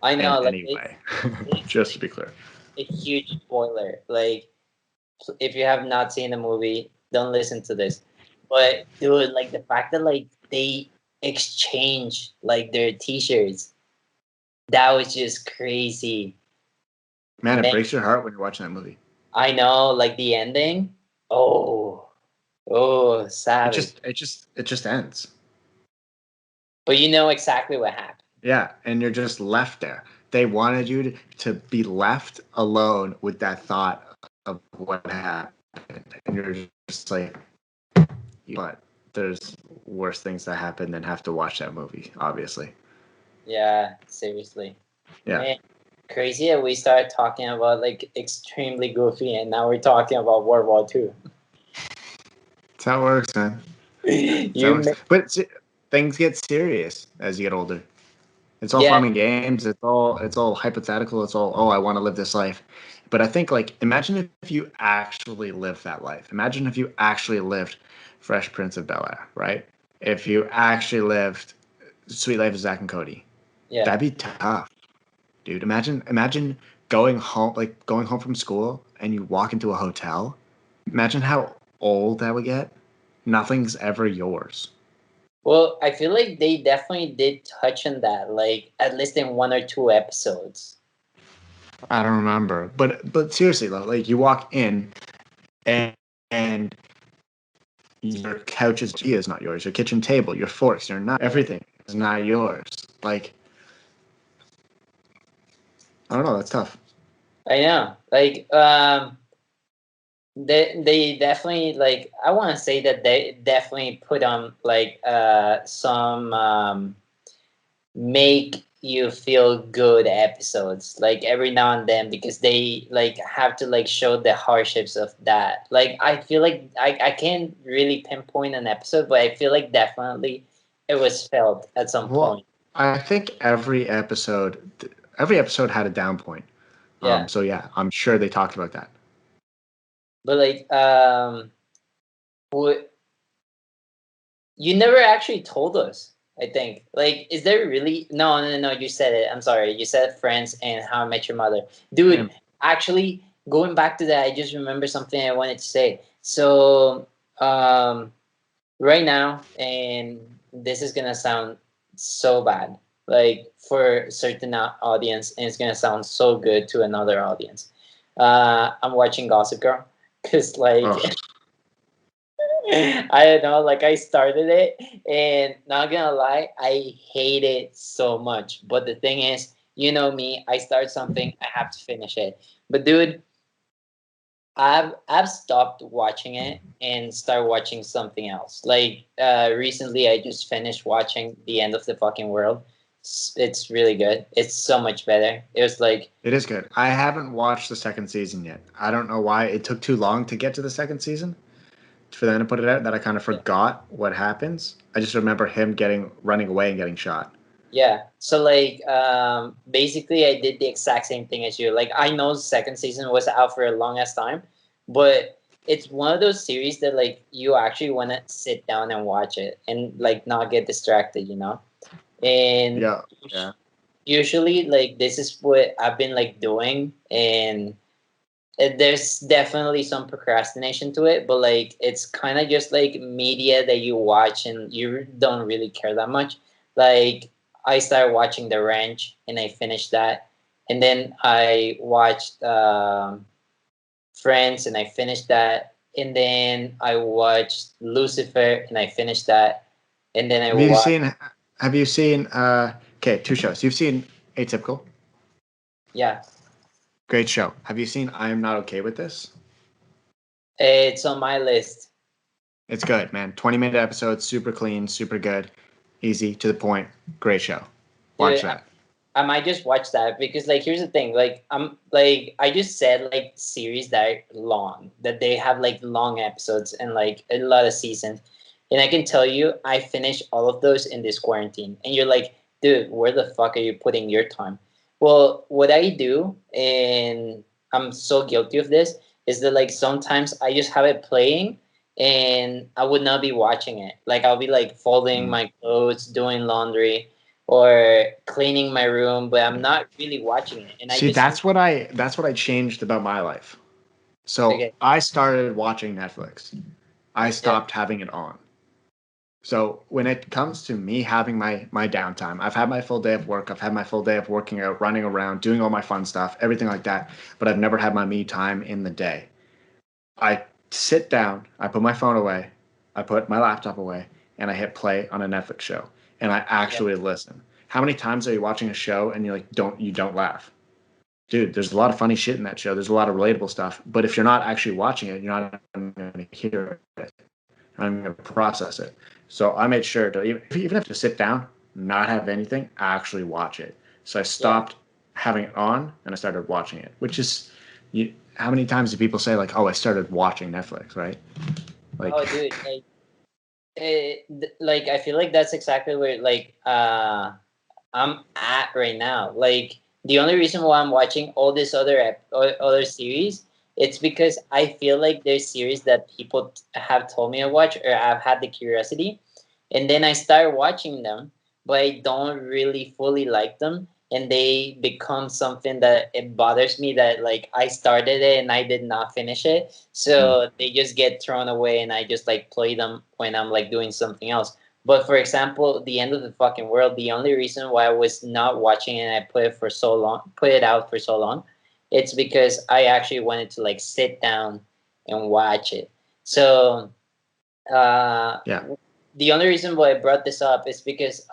I in know, like any way. it's Just to be clear. a huge spoiler. Like, if you have not seen the movie, don't listen to this. But dude, like the fact that like they exchange like their T-shirts, that was just crazy. Man, it Man, breaks your heart when you're watching that movie. I know, like the ending. Oh, oh, It savage. just it just it just ends. But you know exactly what happened. Yeah, and you're just left there. They wanted you to be left alone with that thought of what happened. And you're just like, but there's worse things that happen than have to watch that movie, obviously. Yeah, seriously. Yeah. Man, crazy that we started talking about like extremely goofy, and now we're talking about World War II. That's how it works, man. That's how it You, works. But things get serious as you get older. It's all yeah, fun and games. It's all hypothetical. It's all, oh, I want to live this life. But I think like imagine if you actually lived that life. Imagine if you actually lived Fresh Prince of Bel-Air, right? If you actually lived Sweet Life of Zach and Cody. yeah. That'd be tough, dude. Imagine going home from school and you walk into a hotel. Imagine how old that would get. Nothing's ever yours. Well, I feel like they definitely did touch on that, like at least in one or two episodes. I don't remember. But seriously though, like you walk in and your couch's tea is not yours. Your kitchen table, your forks, your knife, everything is not yours. Like I don't know. That's tough. I know, like they definitely like I want to say that they definitely put on like some make you feel good episodes like every now and then because they like have to like show the hardships of that. Like I feel like I can't really pinpoint an episode, but I feel like definitely it was felt at some Well, point. I think every episode had a down point. Yeah, So yeah, I'm sure they talked about that. but like what you never actually told us. I think like is there really no you said it. I'm sorry, you said Friends and How I Met Your Mother, Yeah. dude. Actually, going back to that, I just remember something I wanted to say. So right now, and this is gonna sound so bad, like for a certain audience, and it's gonna sound so good to another audience. I'm watching Gossip Girl because, like, Oh, I don't know, like I started it, and not gonna lie, I hate it so much. But the thing is, you know me, I start something, I have to finish it. But dude, I've stopped watching it and start watching something else. Like recently, I just finished watching The End of the Fucking World. It's really good. It's so much better. It was like it is good. I haven't watched the second season yet. I don't know why it took too long to get to the second season for them to put it out. That I kind of forgot what happens. I just remember him getting running away and getting shot. yeah. So like basically, I did the exact same thing as you. Like I know the second season was out for a long ass time, but it's one of those series that like you actually want to sit down and watch it and like not get distracted. You know. And Yeah, yeah. usually like this is what I've been like doing, and there's definitely some procrastination to it, but like it's kind of just like media that you watch and you don't really care that much. Like I started watching The Ranch and I finished that, and then I watched Friends and I finished that, and then I watched Lucifer and I finished that, and then I Have you watched seen? Have you seen? Okay, two shows. You've seen Atypical. yeah. Great show. Have you seen I Am Not Okay with This? It's on my list. It's good, man. 20-minute episodes, super clean, super good, easy to the point. Great show. Watch Dude, that. I might just watch that because like here's the thing, like I'm like I just said like series that are long, that they have like long episodes and like a lot of seasons. And I can tell you I finished all of those in this quarantine. And you're like, dude, where the fuck are you putting your time? Well, what I do, and I'm so guilty of this, is that like sometimes I just have it playing and I would not be watching it. Like I'll be like folding Mm. my clothes, doing laundry, or cleaning my room, but I'm not really watching it. And I See, just that's what I changed about my life. So okay, I started watching Netflix. I yeah, stopped having it on. So when it comes to me having my downtime, I've had my full day of work. I've had my full day of working out, running around, doing all my fun stuff, everything like that. But I've never had my me time in the day. I sit down, I put my phone away, I put my laptop away, and I hit play on a Netflix show, and I yeah, actually listen. How many times are you watching a show and you don't laugh? Dude, there's a lot of funny shit in that show. There's a lot of relatable stuff. But if you're not actually watching it, you're not going to hear it. I'm going to process it. So I made sure to even have to sit down, not have anything, actually watch it. So I yeah. stopped having it on and I started watching it, which is how many times do people say like, "Oh, I started watching Netflix," right? Oh, Like, dude, like I feel like that's exactly where like I'm at right now. Like the only reason why I'm watching all this other series, it's because I feel like there's series that people have told me to watch or I've had the curiosity, and then I start watching them, but I don't really fully like them, and they become something that it bothers me that like I started it and I did not finish it, mm, so they just get thrown away, and I just like play them when I'm like doing something else. But for example, The End of the Fucking World, the only reason why I was not watching it and I put it out for so long, it's because I actually wanted to like sit down and watch it. So uh, yeah, the only reason why I brought this up is because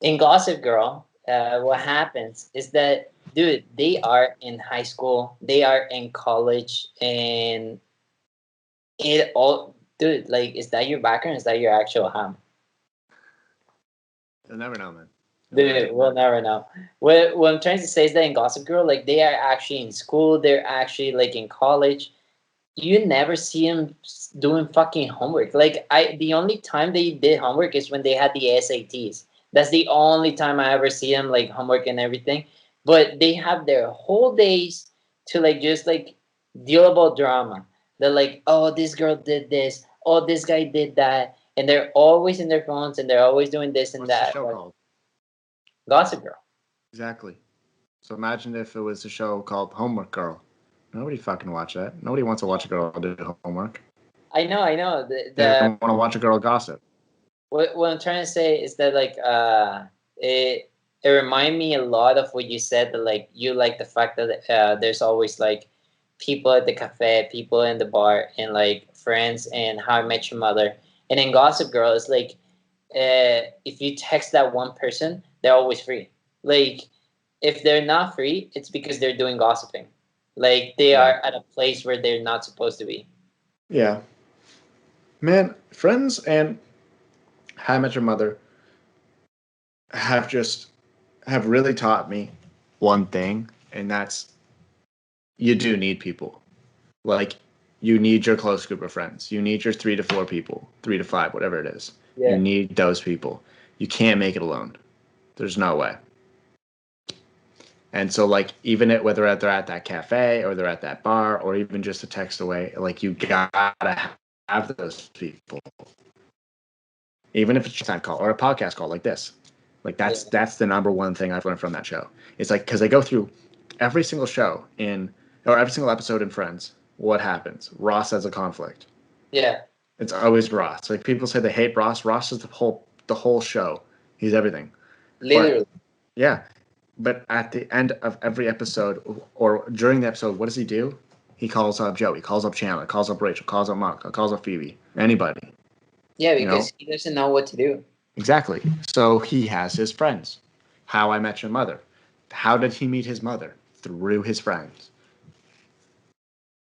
in Gossip Girl, what happens is that dude, they are in high school, they are in college, and it all dude, like, is that your background? Is that your actual ham? you'll never know, man. You'll never Dude, know. we'll never know. What I'm trying to say is that in Gossip Girl, like they are actually in school, they're actually like in college. You never see them doing fucking homework. Like the only time they did homework is when they had the SATs. That's the only time I ever see them, like homework and everything. But they have their whole days to like just like deal about drama. They're like, oh, this girl did this. Oh, this guy did that. And they're always in their phones and they're always doing this and What's the that. show Like, called? Gossip Girl. Exactly. So imagine if it was a show called Homework Girl. Nobody fucking watch that. Nobody wants to watch a girl do homework. I know. They want to watch a girl gossip. What I'm trying to say is that like it reminded me a lot of what you said, that like you like the fact that there's always like people at the cafe, people in the bar, and like Friends and How I Met Your Mother. And in Gossip Girl, it's like if you text that one person, they're always free. Like if they're not free, it's because they're doing gossiping. Like they are at a place where they're not supposed to be. Yeah. Man, Friends and How I Met Your Mother have really taught me one thing, and that's you do need people. Like you need your close group of friends. You need your 3 to 4 people, 3 to 5, whatever it is. Yeah. You need those people. You can't make it alone. There's no way. And so, like, even whether they're at that cafe or they're at that bar or even just a text away, like, you gotta have those people. Even if it's a time call or a podcast call like this. Like, that's the number one thing I've learned from that show. It's like, because they go through every single show or every single episode in Friends. What happens? Ross has a conflict. Yeah. It's always Ross. Like, people say they hate Ross. Ross is the whole show. He's everything. Literally. But, yeah. But at the end of every episode or during the episode, what does he do? He calls up Joey, calls up Chandler, calls up Rachel, calls up Monica, calls up Phoebe, anybody. Yeah, because he doesn't know what to do. Exactly. So he has his friends. How I Met Your Mother. How did he meet his mother? Through his friends.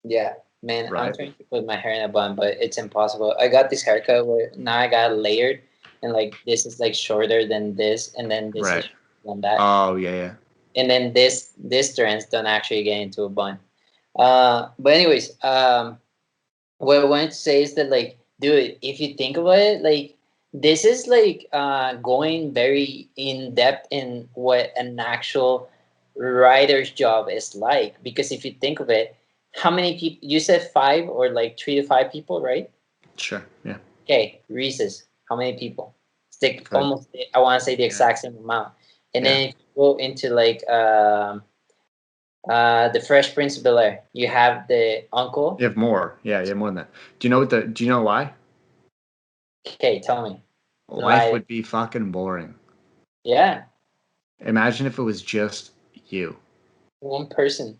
Yeah, man, Right. I'm trying to put my hair in a bun, but it's impossible. I got this haircut where now I got it layered, and like this is like shorter than this, and then this is shorter than that. Oh, yeah. And then this strands don't actually get into a bun. But anyways, what I wanted to say is that like, dude, if you think about it, like this is like going very in depth in what an actual writer's job is like. Because if you think of it, how many people? You said 5 or like 3 to 5 people, right? Sure, yeah. Okay, Reese's. How many people? It's like Good. almost. I want to say the exact same amount. And then if you go into like the Fresh Prince of BelAir, you have the uncle. You have more. Yeah, you have more than that. Do you know why? Okay, tell me. Life would be fucking boring. Yeah. Imagine if it was just you. One person.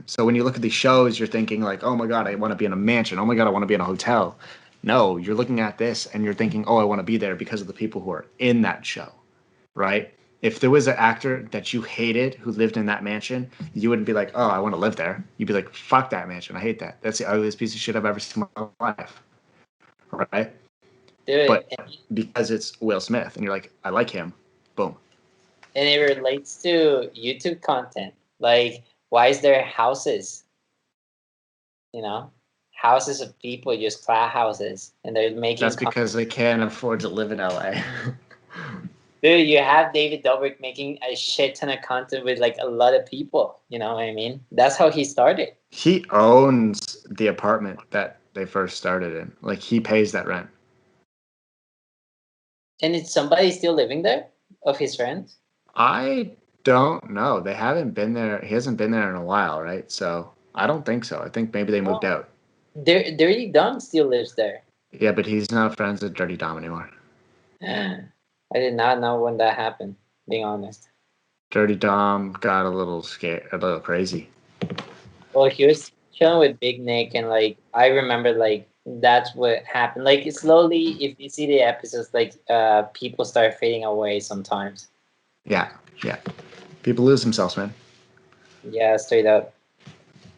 So when you look at these shows, you're thinking like, oh my God, I want to be in a mansion. Oh my God, I want to be in a hotel. No, you're looking at this and you're thinking, oh, I want to be there because of the people who are in that show, right? If there was an actor that you hated who lived in that mansion, you wouldn't be like, oh, I want to live there. You'd be like, fuck that mansion. I hate that. That's the ugliest piece of shit I've ever seen in my life, right? Dude, but because it's Will Smith and you're like, I like him, boom. And it relates to YouTube content. Like, why is there houses? You know, houses of people, just flat houses, and they're making. That's because they can't afford to live in LA. Dude, you have David Dobrik making a shit ton of content with like a lot of people. You know what I mean? That's how he started. He owns the apartment that they first started in. Like, he pays that rent. And is somebody still living there of his friends? I don't know. They haven't been there. He hasn't been there in a while, right? So I don't think so. I think maybe they moved out. Dirty Dom still lives there. Yeah, but he's not friends with Dirty Dom anymore. I did not know when that happened, being honest. Dirty Dom got a little scared, a little crazy. Well, he was chilling with Big Nick, and like I remember, like that's what happened. Like slowly, if you see the episodes, like people start fading away sometimes. Yeah. People lose themselves, man. Yeah, straight up.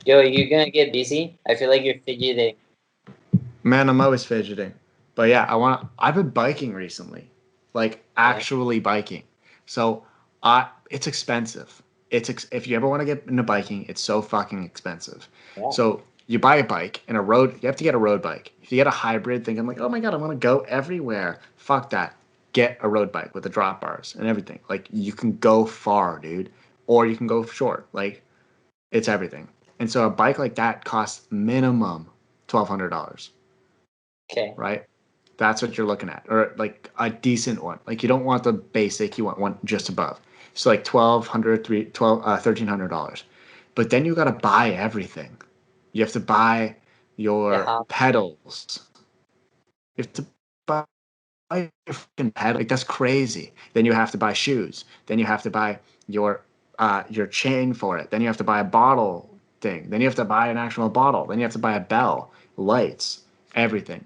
Yo, you're gonna get busy? I feel like you're fidgeting. Man, I'm always fidgeting. But yeah, I've been biking recently. Like, actually biking. So it's expensive. If you ever want to get into biking, it's so fucking expensive. Yeah. So you buy a bike and you have to get a road bike. If you get a hybrid thinking like, oh my God, I want to go everywhere. Fuck that. get a road bike with the drop bars and everything. Like you can go far, dude, or you can go short. Like it's everything. And so a bike like that costs minimum $1,200. Okay. Right? That's what you're looking at, or like a decent one. Like you don't want the basic, you want one just above. So like $1,300. But then you got to buy everything. You have to buy your pedals. You have to buy your fucking pedal. Like that's crazy. Then you have to buy shoes. Then you have to buy your chain for it. Then you have to buy a bottle thing. Then you have to buy an actual bottle. Then you have to buy a bell, lights, everything.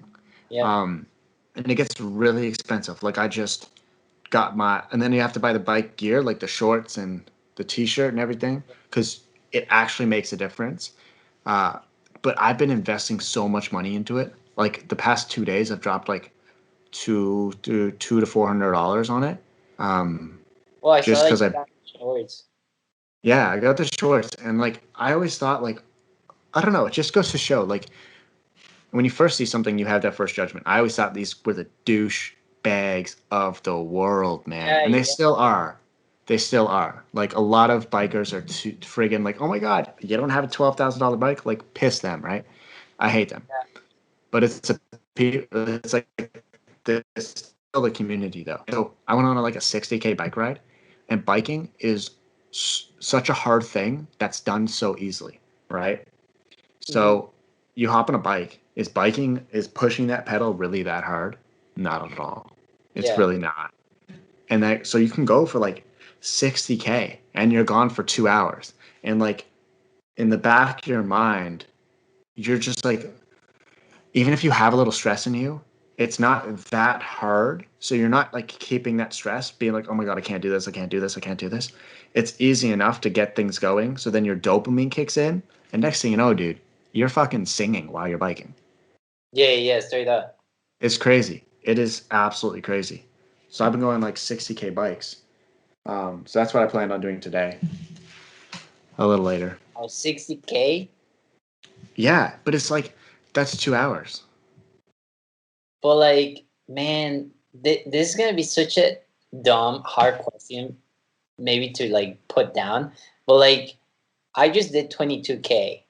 Yeah. And it gets really expensive. Like I just got and then you have to buy the bike gear, like the shorts and the t-shirt and everything, because it actually makes a difference. But I've been investing so much money into it. Like the past 2 days, I've dropped like two to $400 on it. Well, I Just saw like because shorts. yeah, I got the shorts, and like I always thought, like I don't know, it just goes to show, like when you first see something, you have that first judgment. I always thought these were the douche bags of the world, man, and they still are. They still are. Like a lot of bikers are too friggin' like, oh my god, you don't have a $12,000 bike, like piss them, right? I hate them, but it's like this still the community though. So I went on like a 60K bike ride, and biking is such a hard thing that's done so easily, right? So you hop on a bike. Is pushing that pedal really that hard? Not at all. It's really not. And that so you can go for like 60K and you're gone for 2 hours. And like in the back of your mind, you're just like, even if you have a little stress in you, it's not that hard. So you're not like keeping that stress, being like, oh my God, I can't do this, I can't do this, I can't do this. It's easy enough to get things going. So then your dopamine kicks in. And next thing you know, dude, you're fucking singing while you're biking. Yeah, straight up. It's crazy. It is absolutely crazy. So I've been going like 60K bikes. So that's what I plan on doing today. A little later. Oh, 60K? Yeah, but it's like, that's 2 hours. But like, man, this is gonna be such a dumb, hard question, maybe to like put down. But like, I just did 22K,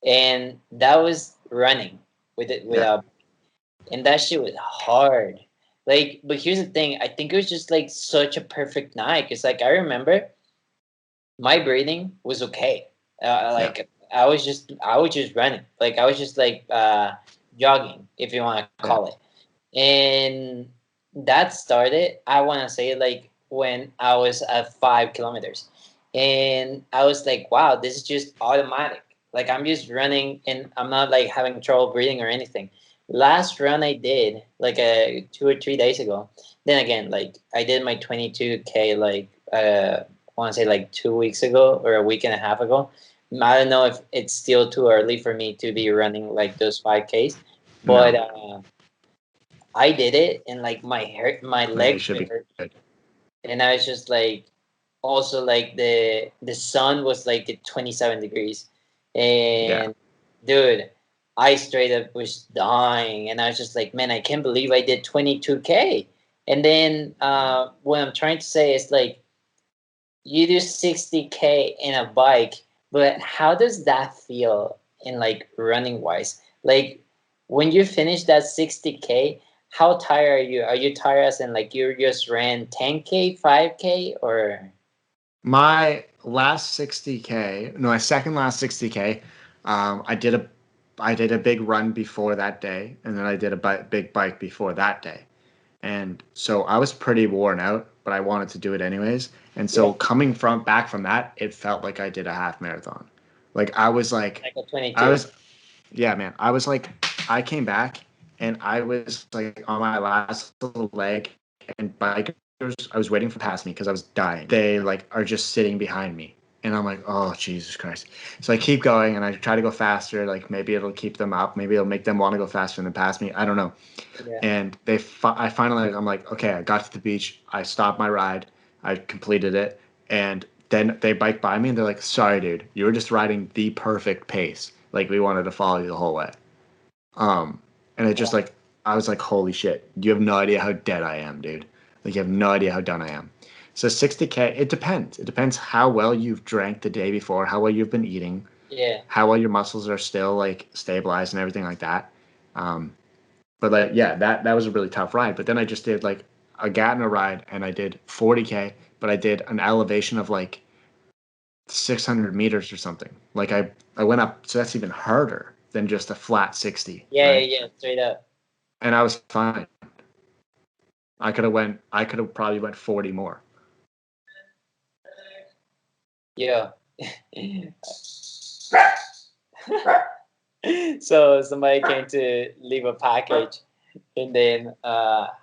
and that was running without, and that shit was hard. Like, but here's the thing: I think it was just like such a perfect night. Cause like I remember, my breathing was okay. Like I was just running. Like I was just like jogging, if you want to call it. And that started, I want to say, like when I was at 5 kilometers, and I was like, wow, this is just automatic. Like I'm just running, and I'm not like having trouble breathing or anything. Last run I did like 2 or 3 days ago. Then again, like I did my 22K like I want to say like 2 weeks ago or a week and a half ago. I don't know if it's still too early for me to be running like those 5Ks, but I did it, and like my legs should be hurt, good. and I was just like, also like the sun was like at 27 degrees, and dude, I straight up was dying, and I was just like, man, I can't believe I did 22K. And then what I'm trying to say is like, you do 60K in a bike, but how does that feel in like running wise? Like when you finish that 60K, how tired are you? Are you tired as in like you just ran 10K, 5K, or? My last 60K, no, my second last 60K, I did a big run before that day, and then I did a big bike before that day. And so I was pretty worn out, but I wanted to do it anyways. And so coming back from that, it felt like I did a half marathon. Like I was like Like a 22. yeah, man. I was like, I came back and I was like on my last little leg, and bikers, I was waiting for past me because I was dying. They like are just sitting behind me. And I'm like, oh, Jesus Christ. So I keep going and I try to go faster. Like maybe it'll keep them up. Maybe it'll make them want to go faster than pass me. I don't know. And I finally, I'm like, okay, I got to the beach. I stopped my ride. I completed it. And then they bike by me and they're like, sorry, dude, you were just riding the perfect pace. Like we wanted to follow you the whole way. And it just like, I was like, holy shit, you have no idea how dead I am, dude. Like you have no idea how done I am. So 60K, it depends. It depends how well you've drank the day before, how well you've been eating, how well your muscles are still like stabilized and everything like that. But like, yeah, that was a really tough ride. But then I just did like a Gatna ride and I did 40K, but I did an elevation of like 600 meters or something. Like I went up, so that's even harder than just a flat 60. Yeah, straight up. And I was fine. I could have probably went 40 more. Yeah. So somebody came to leave a package, and then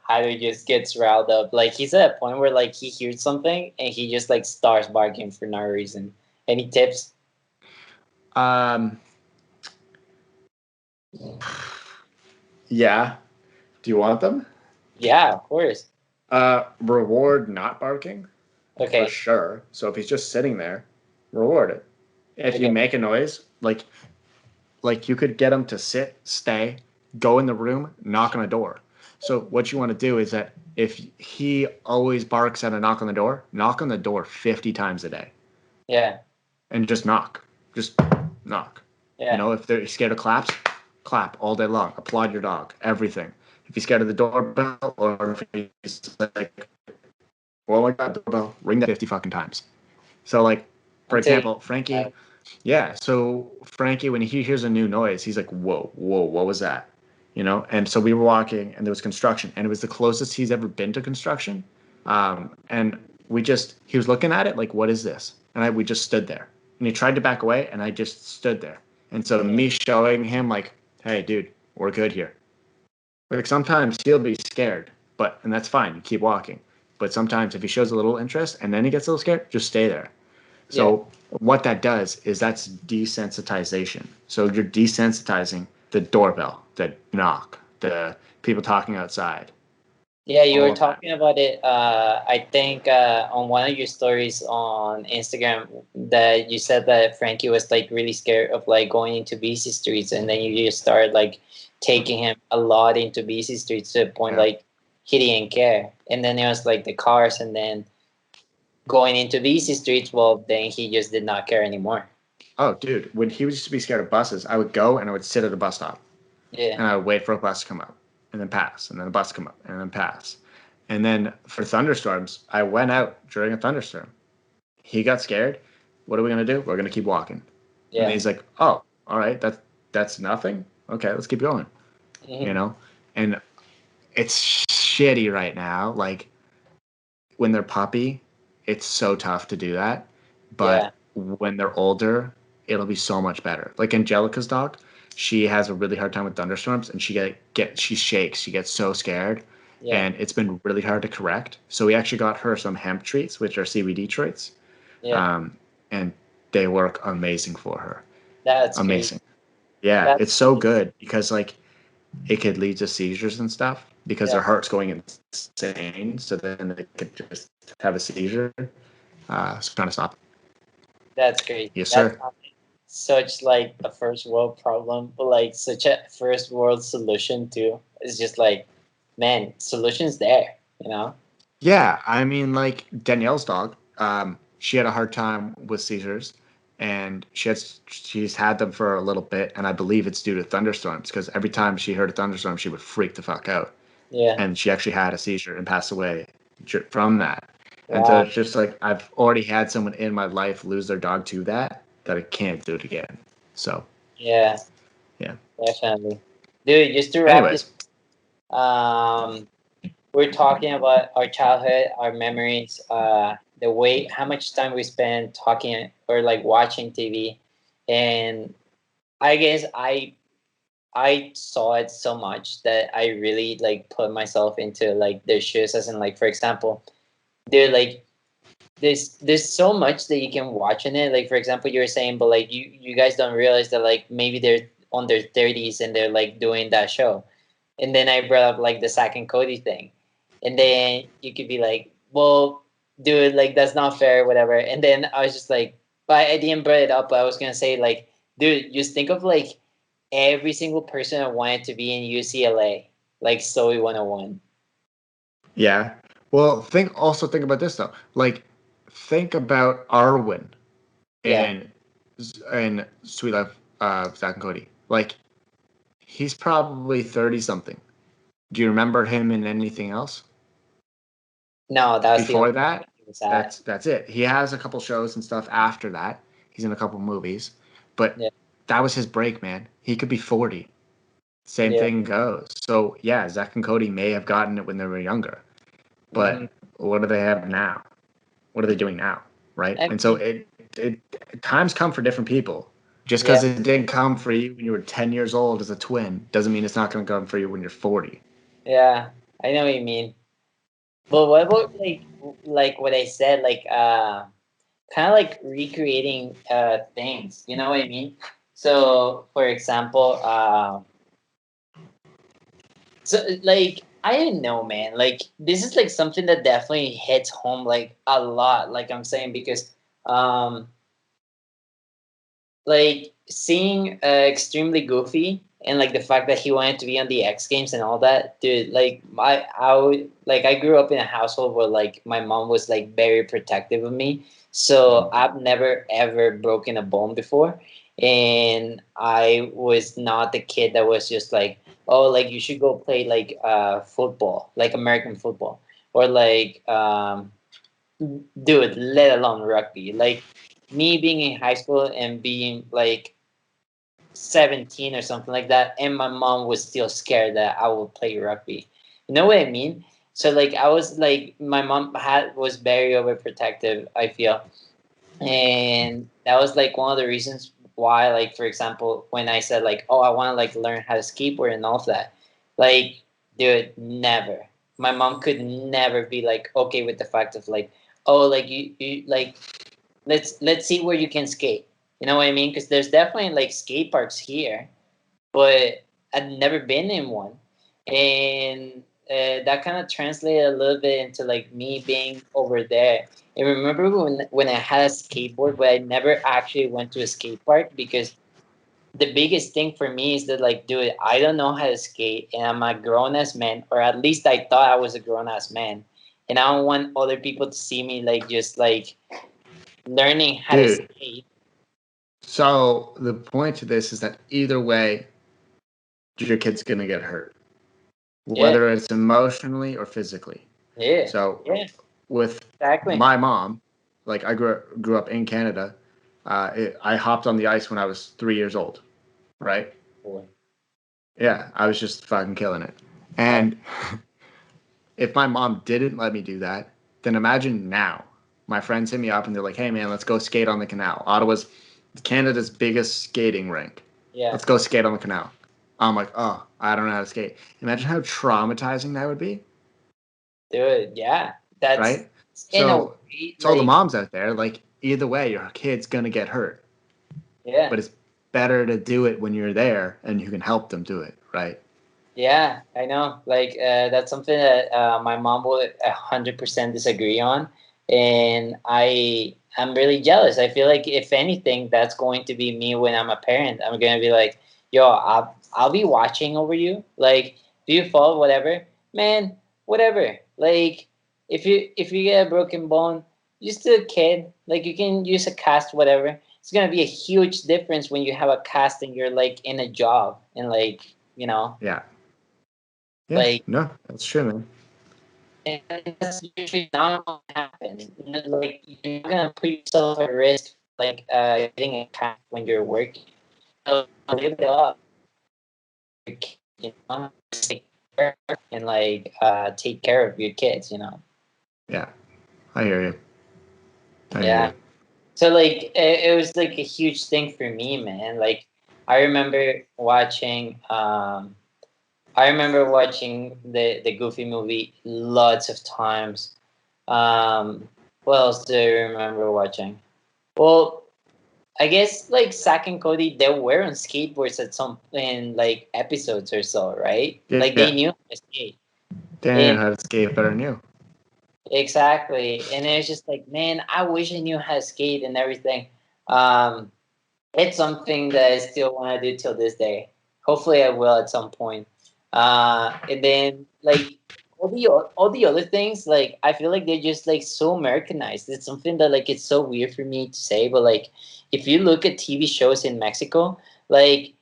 Harry just gets riled up. Like he's at a point where like he hears something and he just like starts barking for no reason. Any tips? Yeah. Do you want them? Yeah, of course. Reward not barking. Okay. For sure. So if he's just sitting there, reward it. If you make a noise, like you could get him to sit, stay, go in the room, knock on a door. So what you want to do is that if he always barks at a knock on the door 50 times a day. Yeah. And just knock. Just knock. Yeah. You know, if they're scared of claps, clap all day long. Applaud your dog. Everything. If he's scared of the doorbell, or if he's like, oh my God, doorbell, ring that 50 fucking times. So like, for example, Frankie, so Frankie, when he hears a new noise, he's like, whoa, what was that? You know? And so we were walking and there was construction and it was the closest he's ever been to construction. And he was looking at it like, what is this? And we just stood there and he tried to back away and I just stood there. And so me showing him like, hey dude, we're good here. Like sometimes he'll be scared, and that's fine. You keep walking. But sometimes if he shows a little interest and then he gets a little scared, just stay there. So what that does is that's desensitization. So you're desensitizing the doorbell, the knock, the people talking outside. Yeah, you were talking about it. I think on one of your stories on Instagram that you said that Frankie was like really scared of like going into busy streets, and then you just started like taking him a lot into busy streets to the point like he didn't care, and then it was like the cars, and then going into busy streets. Well, then he just did not care anymore. Oh, dude, when he used to be scared of buses, I would go and I would sit at a bus stop. Yeah. And I would wait for a bus to come up and then pass, and then a bus come up and then pass. And then for thunderstorms, I went out during a thunderstorm. He got scared. What are we going to do? We're going to keep walking. Yeah. And he's like, oh, all right, that's nothing. Okay, let's keep going. Mm-hmm. You know? And it's shitty right now. Like when they're puppy, it's so tough to do that. But when they're older, it'll be so much better. Like Angelica's dog, she has a really hard time with thunderstorms and she shakes. She gets so scared. Yeah. And it's been really hard to correct. So we actually got her some hemp treats, which are CBD treats. Yeah. And they work amazing for her. That's amazing. Great. Yeah, it's so good because like it could lead to seizures and stuff because their heart's going insane. So then they could just have a seizure. So trying to stop. That's great. Yes, sir. Such like a first world problem, but like such a first world solution too. It's just like, man, solution's there, you know? Yeah, I mean, like Danielle's dog, she had a hard time with seizures, and she's had them for a little bit, and I believe it's due to thunderstorms because every time she heard a thunderstorm, she would freak the fuck out. Yeah. And she actually had a seizure and passed away from that. Wow. And so it's just like I've already had someone in my life lose their dog to that I can't do it again. So. Yeah. Definitely, dude. Just to wrap this. We're talking about our childhood, our memories, the way, how much time we spend talking or like watching TV. And I guess I saw it so much that I really like put myself into like their shoes, as in like, for example, they're like, there's so much that you can watch in it. Like, for example, you were saying, but like you guys don't realize that like maybe they're on their 30s and they're like doing that show. And then I brought up like the Zack and Cody thing. And then you could be like, well, dude, like that's not fair, whatever. And then I was just like, but I didn't bring it up. But I was going to say like, dude, just think of like every single person I wanted to be in UCLA, like Zoe 101. Yeah. Well, think about this though. Like, think about Arwen Yeah. and Sweet Life, Zach and Cody. Like, he's probably 30 something. Do you remember him in anything else No, that was the before only that? thing sad. That's it. He has a couple shows and stuff after that. He's in a couple movies, but Yeah. that was his break, man. He could be 40. Same Yeah. thing goes. So yeah, Zach and Cody may have gotten it when they were younger, Mm-hmm. but what do they have now? What are they doing now? Right? I And so mean, it times come for different people. Just yeah. because it didn't come for you when you were 10 years old as a twin doesn't mean it's not going to come for you when you're 40. Yeah. I know what you mean. But what about like what I said, like kind of like recreating things. You know what I mean? So, for example, so like I don't know, man. Like this is like something that definitely hits home like a lot. Like I'm saying because um like seeing extremely goofy and like the fact that he wanted to be on the X Games and all that, dude. Like I would like I grew up in a household where like my mom was like very protective of me, so I've never ever broken a bone before, and I was not the kid that was just like, oh, like you should go play like football, like American football, or like dude, let alone rugby. Like me being in high school and being like 17 or something like that, and my mom was still scared that I would play rugby. You know what I mean? So like I was like my mom had was very overprotective, I feel. And that was like one of the reasons why, like for example, when I said like, oh, I want to like learn how to skateboard and all of that, like dude, never. My mom could never be like okay with the fact of like, oh, like you like let's see where you can skate. You know what I mean? Because there's definitely like skate parks here, but I'd never been in one, and that kind of translated a little bit into like me being over there. And remember when I had a skateboard, but I never actually went to a skate park because the biggest thing for me is that like, dude, I don't know how to skate, and I'm a grown ass man, or at least I thought I was a grown ass man, and I don't want other people to see me like just like learning how to Dude, skate. so the point to this is that either way, your kid's going to get hurt, Yeah, whether it's emotionally or physically. yeah, So yeah, with exactly. my mom, like I grew up in Canada. I hopped on the ice when I was 3 years old, right? Boy. Yeah, I was just fucking killing it. Uh, And if my mom didn't let me do that, then imagine now. My friends hit me up and they're like, "Hey man, let's go skate on the canal." Ottawa's Canada's biggest skating rink. yeah, Let's go skate on the canal. I'm like, "Oh, I don't know how to skate." Imagine how traumatizing that would be, dude, yeah. That's right? in a So, way to all the like moms out there, like either way, your kid's gonna get hurt, yeah, but it's better to do it when you're there and you can help them do it, right? yeah. I know. Like that's something that my mom would 100% disagree on, and I'm really jealous. I feel like if anything, that's going to be me when I'm a parent. I'm gonna be like, yo, I'll be watching over you. Like, do you fall? Whatever, man. Whatever. Like, if you get a broken bone, you're still a kid. Like, you can use a cast. Whatever. It's gonna be a huge difference when you have a cast and you're like in a job and like you know Yeah. Yeah. like No, that's true, man. and that's usually not going to happen. Like you're not gonna put yourself at risk, like getting a cat when you're working. So live it up, you know, take care and like take care of your kids. You know. Yeah. I hear you. I hear Yeah. you. So like it was like a huge thing for me, man. Like I remember watching. I remember watching the Goofy movie lots of times. What else do I remember watching? Well, I guess like Zack and Cody, they were on skateboards at some in like episodes or so, right? Like they Yeah. knew how to skate. They And knew how to skate better than you. exactly. And it was just like, man, I wish I knew how to skate and everything. Um, it's something that I still want to do till this day. Hopefully, I will at some point. And then like all the other things, like I feel like they're just like so Americanized. It's something that like it's so weird for me to say, but like if you look at TV shows in Mexico, like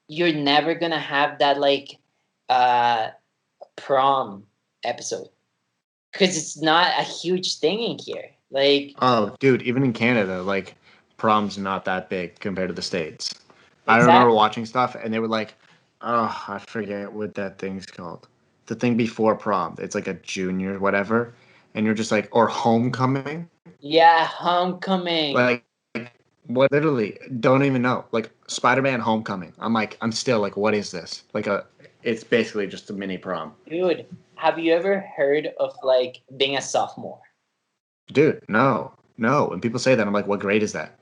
you're never gonna have that like uh prom episode because it's not a huge thing in here. Like Oh, dude, even in Canada, like prom's not that big compared to the States. I remember exactly. watching stuff and they were like, oh, I forget what that thing's called. The thing before prom. It's like a junior, whatever. And you're just like, or homecoming. Yeah, homecoming. Like, what literally don't even know. Like Spider-Man Homecoming. I'm like, I'm still like, what is this? It's basically just a mini prom. Dude, have you ever heard of like being a sophomore? Dude, no. No. When people say that, I'm like, what grade is that?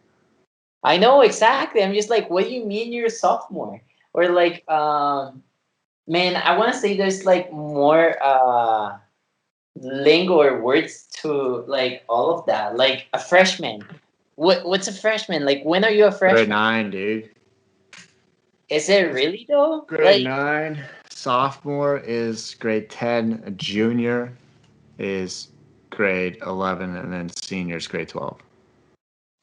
I know exactly. I'm just like, what do you mean you're a sophomore? Or like, man, I want to say there's like more lingo or words to like all of that. Like a freshman. What's a freshman? Like, when are you a Grade freshman? 9, dude. Is it really though? Grade 9. Sophomore is grade 10. A junior is grade 11. And then senior is grade 12.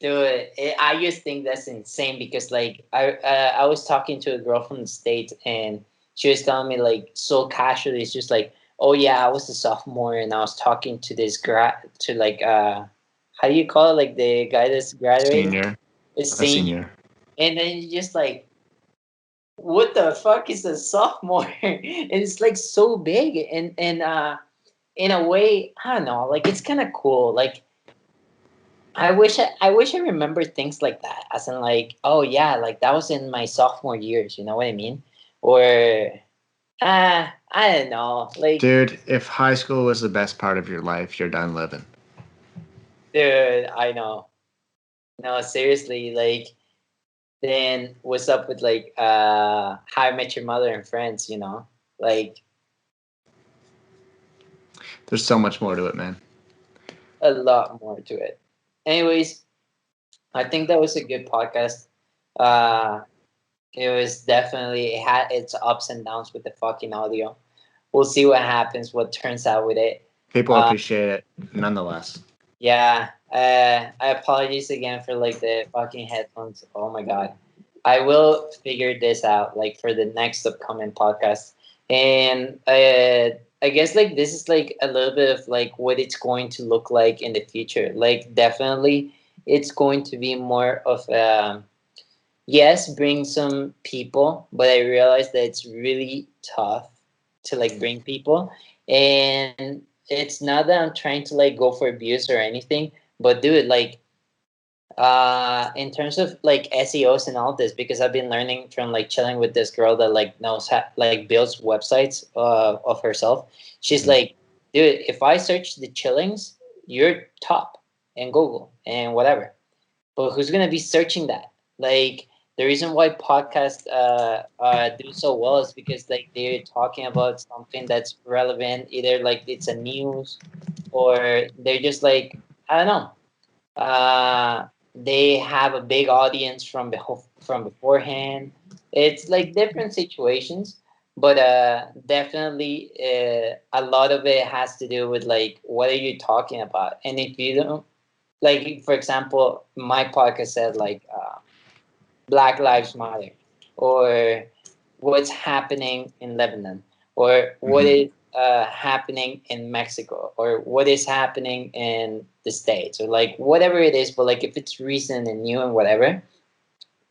Dude, I just think that's insane because like I was talking to a girl from the States and she was telling me like so casually, it's just like, oh yeah, I was a sophomore and I was talking to this to like how do you call it, like the guy that's graduating, Senior. a A senior, senior. and then you just like, what the fuck is a sophomore? It's like so big and in a way, I don't know, like it's kind of cool, like. I wish I remember things like that, as in like, oh yeah, like that was in my sophomore years. You know what I mean? Or I don't know. Like, Dude, if high school was the best part of your life, you're done living. dude, I know. No, seriously. Like, then what's up with like How I Met Your Mother and Friends? You know, like There's so much more to it, man. a lot more to it. Anyways, I think that was a good podcast. Uh, it was definitely, it had its ups and downs with the fucking audio. We'll see what happens, what turns out with it. People appreciate it nonetheless. Yeah, I apologize again for like the fucking headphones. Oh my god, I will figure this out like for the next upcoming podcast, and I guess like this is like a little bit of like what it's going to look like in the future. Like definitely, it's going to be more of yes, bring some people, but I realized that it's really tough to like bring people. And it's not that I'm trying to like go for abuse or anything, but dude, like in terms of like SEOs and all this, because I've been learning from like chilling with this girl that like knows like builds websites of herself. She's like, dude, if I search the chillings, you're top in Google and whatever. But who's gonna be searching that? Like the reason why podcasts do so well is because like they're talking about something that's relevant. Either like it's a news, or they're just like, I don't know. They have a big audience from beforehand. It's like different situations, but definitely a lot of it has to do with like what are you talking about, and if you don't, like for example, my podcast said like Black Lives Matter, or what's happening in Lebanon, or what is happening in Mexico, or what is happening in the States, or like whatever it is. But like if it's recent and new and whatever,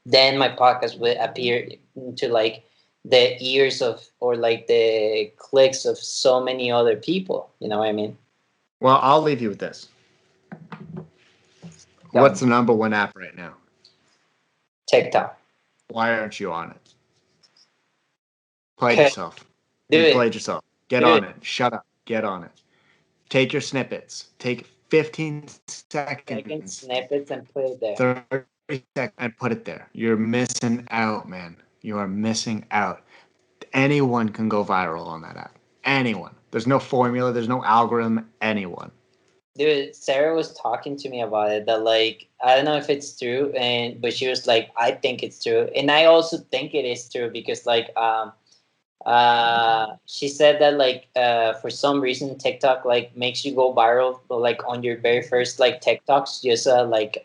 then my podcast will appear to like the ears of, or like the clicks of so many other people. You know what I mean? Well, I'll leave you with this. What's the number one app right now? TikTok. Why aren't you on it? Play yourself. Do You it. played yourself. Get Do on it. it. Shut up. Get on it. Take your snippets. Take 15 Second seconds, snippets and put it there. 30 seconds, and put it there. You're missing out, man. You are missing out. Anyone can go viral on that app. Anyone. There's no formula. There's no algorithm. Anyone. Dude, Sarah was talking to me about it, that like I don't know if it's true, and but she was like, I think it's true, and I also think it is true because like She said that like for some reason TikTok like makes you go viral like on your very first like TikToks, just like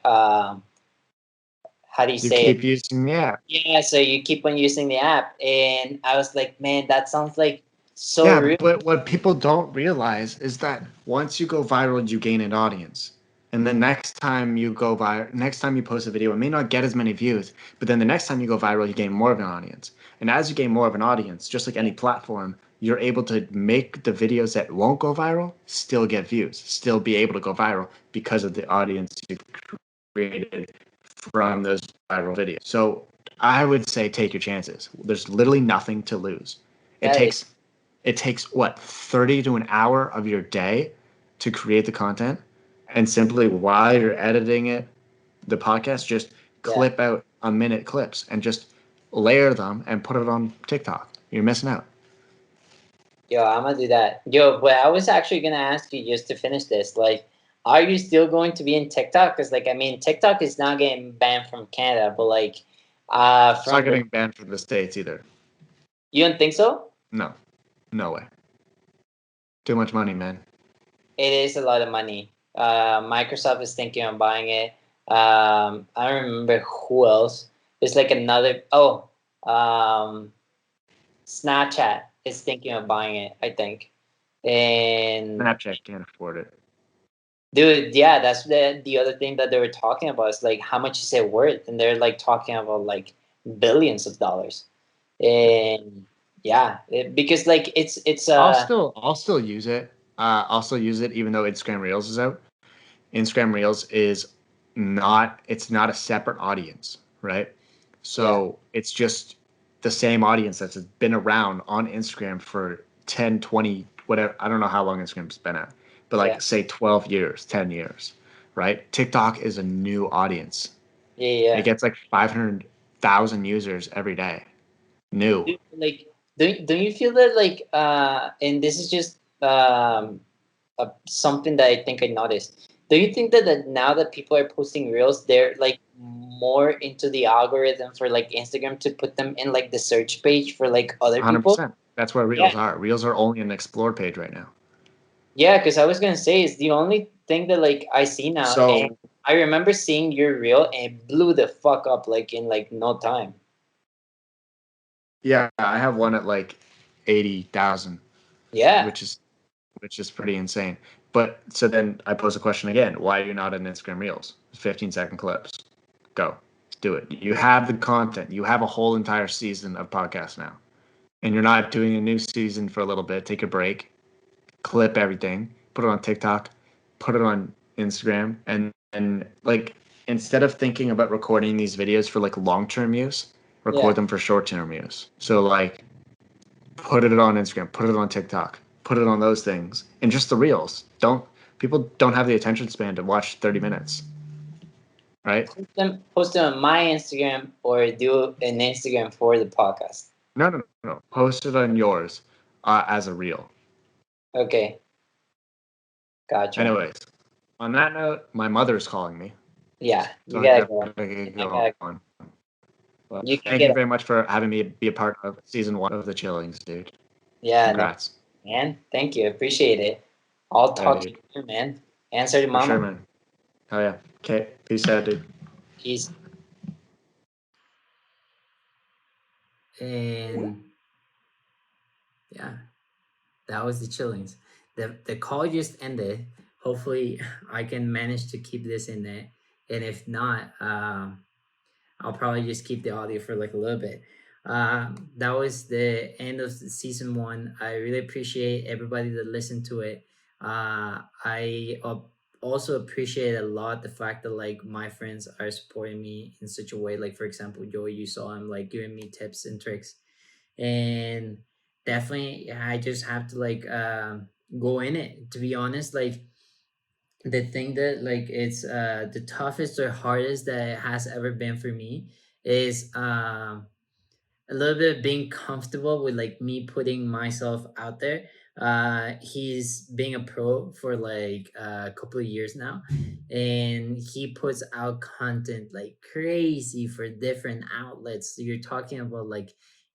how do you You say it? keep using the app. Yeah, so you keep on using the app, and I was like, man, that sounds like so Yeah, real. but what people don't realize is that once you go viral, you gain an audience. And the next time you go viral, next time you post a video, it may not get as many views, but then the next time you go viral, you gain more of an audience. And as you gain more of an audience, just like any platform, you're able to make the videos that won't go viral still get views, still be able to go viral because of the audience you created from those viral videos. So I would say take your chances. There's literally nothing to lose. It That is, takes it takes what 30 to an hour of your day to create the content, and simply while you're editing it, the podcast, just yeah. clip out a minute clips and just layer them and put it on TikTok. You're missing out. Yo, I'm gonna do that. Yo, but I was actually gonna ask you just to finish this. Like, are you still going to be in TikTok? Because, like, I mean, TikTok is not getting banned from Canada, but like, It's not from the, getting banned from the States either. you don't think so? No, no way. Too much money, man. It is a lot of money. Microsoft is thinking of buying it. I don't remember who else. There's like another. Oh, um, Snapchat is thinking of buying it, I think. And Snapchat can't afford it. dude, yeah, that's the other thing that they were talking about. Is like how much is it worth, and they're like talking about like billions of dollars. And yeah, because like it's I'll still use it. I'll still use it even though Instagram Reels is out. Instagram Reels is not it's not a separate audience, right? yeah, So it's just the same audience that's been around on Instagram for 10, 20, whatever. I don't know how long Instagram's been out, but yeah, like say 12 years, 10 years, right? TikTok is a new audience. yeah, It yeah. gets like 500,000 users every day. New. Dude, like, don't you feel that like and this is just something that I think I noticed. Do you think that now that people are posting reels, they're like more into the algorithm for like Instagram to put them in like the search page for like other people? 100%. That's what Yeah, Reels are. Reels are only an explore page right now. yeah. Because I was gonna say it's the only thing that like I see now, and So I remember seeing your reel and it blew the fuck up like in like no time. yeah, I have one at like 80,000, Yeah, which is pretty insane. But so then I pose a question again: why are you not in Instagram Reels? 15-second clips. Go, do it. You have the content. You have a whole entire season of podcasts now, and you're not doing a new season for a little bit. Take a break, clip everything, put it on TikTok, put it on Instagram, and like instead of thinking about recording these videos for like long-term use, yeah. record them for short-term use. So like put it on Instagram, put it on TikTok, put it on those things, and just the reels. Don't People don't have the attention span to watch 30 minutes, right? Post them on my Instagram or do an Instagram for the podcast. No, no, no. Post it on yours as a reel. Okay, gotcha. Anyways, on that note, my mother's calling me, Yeah, so you I gotta gotta go. get I gotta. going. But You can thank you get. very much for having me be a part of season 1 of the Chillings, dude. Yeah, no, Congrats. man. Thank you. Appreciate it. I'll Yeah, talk to you dude. soon, man. Answer to For sure, mama. man. Hell yeah. Okay. Peace out, dude. Peace. And yeah, that was the chillings. The call just ended. Hopefully, I can manage to keep this in there. And if not, I'll probably just keep the audio for like a little bit. That was the end of the season 1. I really appreciate everybody that listened to it. I also appreciate a lot the fact that like my friends are supporting me in such a way. Like for example, Joey, you saw him like giving me tips and tricks, and definitely I just have to like go in it. To be honest, like the thing that like it's the toughest or hardest that it has ever been for me is a little bit of being comfortable with like me putting myself out there. He's being a pro for like a couple of years now, and he puts out content like crazy for different outlets. So you're talking about like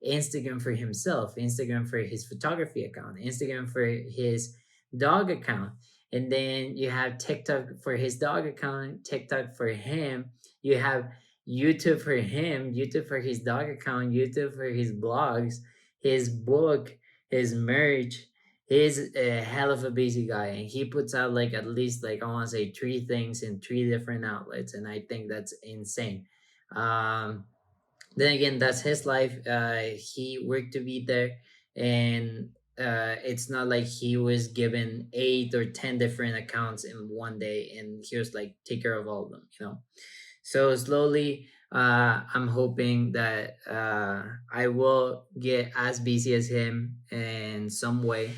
Instagram for himself, Instagram for his photography account, Instagram for his dog account, and then you have TikTok for his dog account, TikTok for him. You have YouTube for him, YouTube for his dog account, YouTube for his blogs, his book, his merch. He's a hell of a busy guy, and he puts out like at least like I want to say three things in three different outlets, and I think that's insane. Um, then again, that's his life. He worked to be there, and it's not like he was given 8 or 10 different accounts in one day, and he was like take care of all of them. So slowly, I'm hoping that I will get as busy as him in some way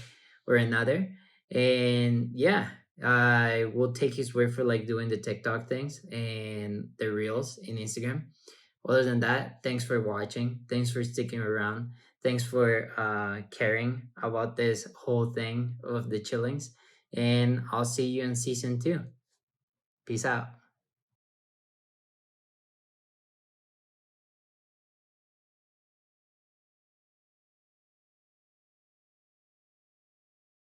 or another. And yeah, I will take his word for like doing the TikTok things and the reels in Instagram. Other than that, thanks for watching. Thanks for sticking around. Thanks for caring about this whole thing of the chillings. And I'll see you in season 2. Peace out.